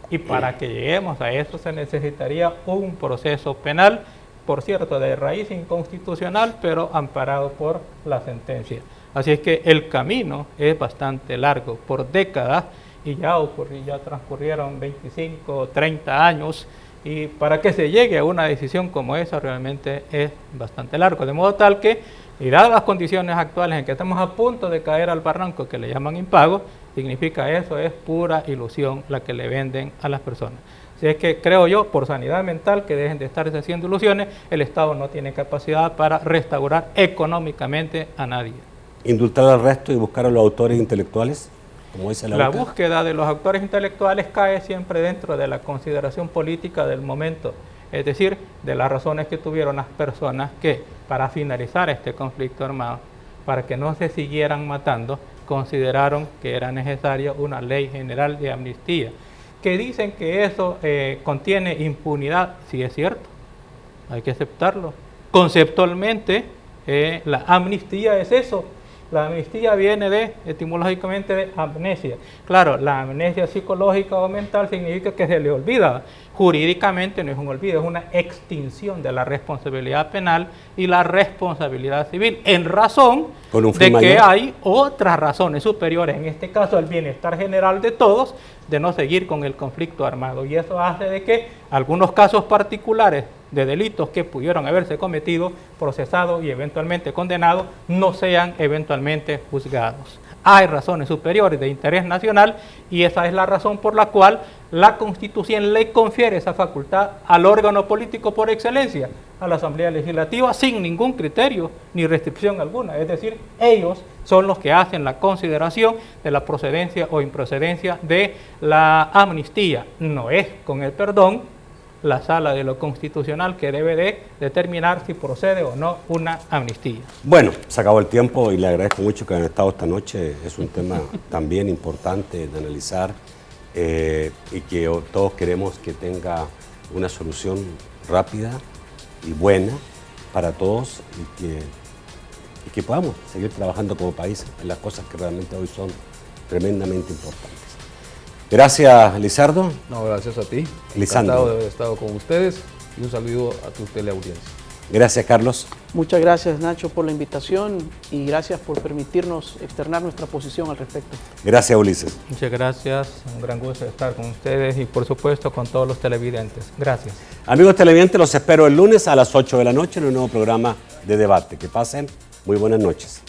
Y para que lleguemos a eso se necesitaría un proceso penal, por cierto, de raíz inconstitucional, pero amparado por la sentencia. Así es que el camino es bastante largo, por décadas, y ya transcurrieron 25, 30 años, y para que se llegue a una decisión como esa realmente es bastante largo, de modo tal que, y dadas las condiciones actuales en que estamos a punto de caer al barranco que le llaman impago, significa eso es pura ilusión la que le venden a las personas. Así es que creo yo, por sanidad mental, que dejen de estarse haciendo ilusiones, el Estado no tiene capacidad para restaurar económicamente a nadie. ¿Indultar al resto y buscar a los autores intelectuales? Como dice la búsqueda de los autores intelectuales cae siempre dentro de la consideración política del momento, es decir, de las razones que tuvieron las personas que, para finalizar este conflicto armado, para que no se siguieran matando, consideraron que era necesaria una ley general de amnistía, que dicen que eso contiene impunidad. Sí, es cierto, hay que aceptarlo. Conceptualmente, la amnistía es eso. La amnistía viene etimológicamente de amnesia. Claro, la amnesia psicológica o mental significa que se le olvida. Jurídicamente no es un olvido, es una extinción de la responsabilidad penal y la responsabilidad civil, en razón de que hay otras razones superiores, en este caso el bienestar general de todos, de no seguir con el conflicto armado. Y eso hace de que algunos casos particulares de delitos que pudieron haberse cometido, procesados y eventualmente condenados, no sean eventualmente juzgados. Hay razones superiores de interés nacional y esa es la razón por la cual la Constitución le confiere esa facultad al órgano político por excelencia, a la Asamblea Legislativa, sin ningún criterio ni restricción alguna. Es decir, ellos son los que hacen la consideración de la procedencia o improcedencia de la amnistía. No es con el perdón la Sala de lo Constitucional que debe de determinar si procede o no una amnistía. Bueno, se acabó el tiempo y le agradezco mucho que hayan estado esta noche. Es un tema también importante de analizar y que todos queremos que tenga una solución rápida y buena para todos y que podamos seguir trabajando como país en las cosas que realmente hoy son tremendamente importantes. Gracias, Lizardo. No, gracias a ti. Lisandro. Encantado de haber estado con ustedes y un saludo a tu teleaudiencia. Gracias, Carlos. Muchas gracias, Nacho, por la invitación y gracias por permitirnos externar nuestra posición al respecto. Gracias, Ulises. Muchas gracias, un gran gusto estar con ustedes y por supuesto con todos los televidentes. Gracias. Amigos televidentes, los espero el lunes a las 8 de la noche en un nuevo programa de debate. Que pasen muy buenas noches.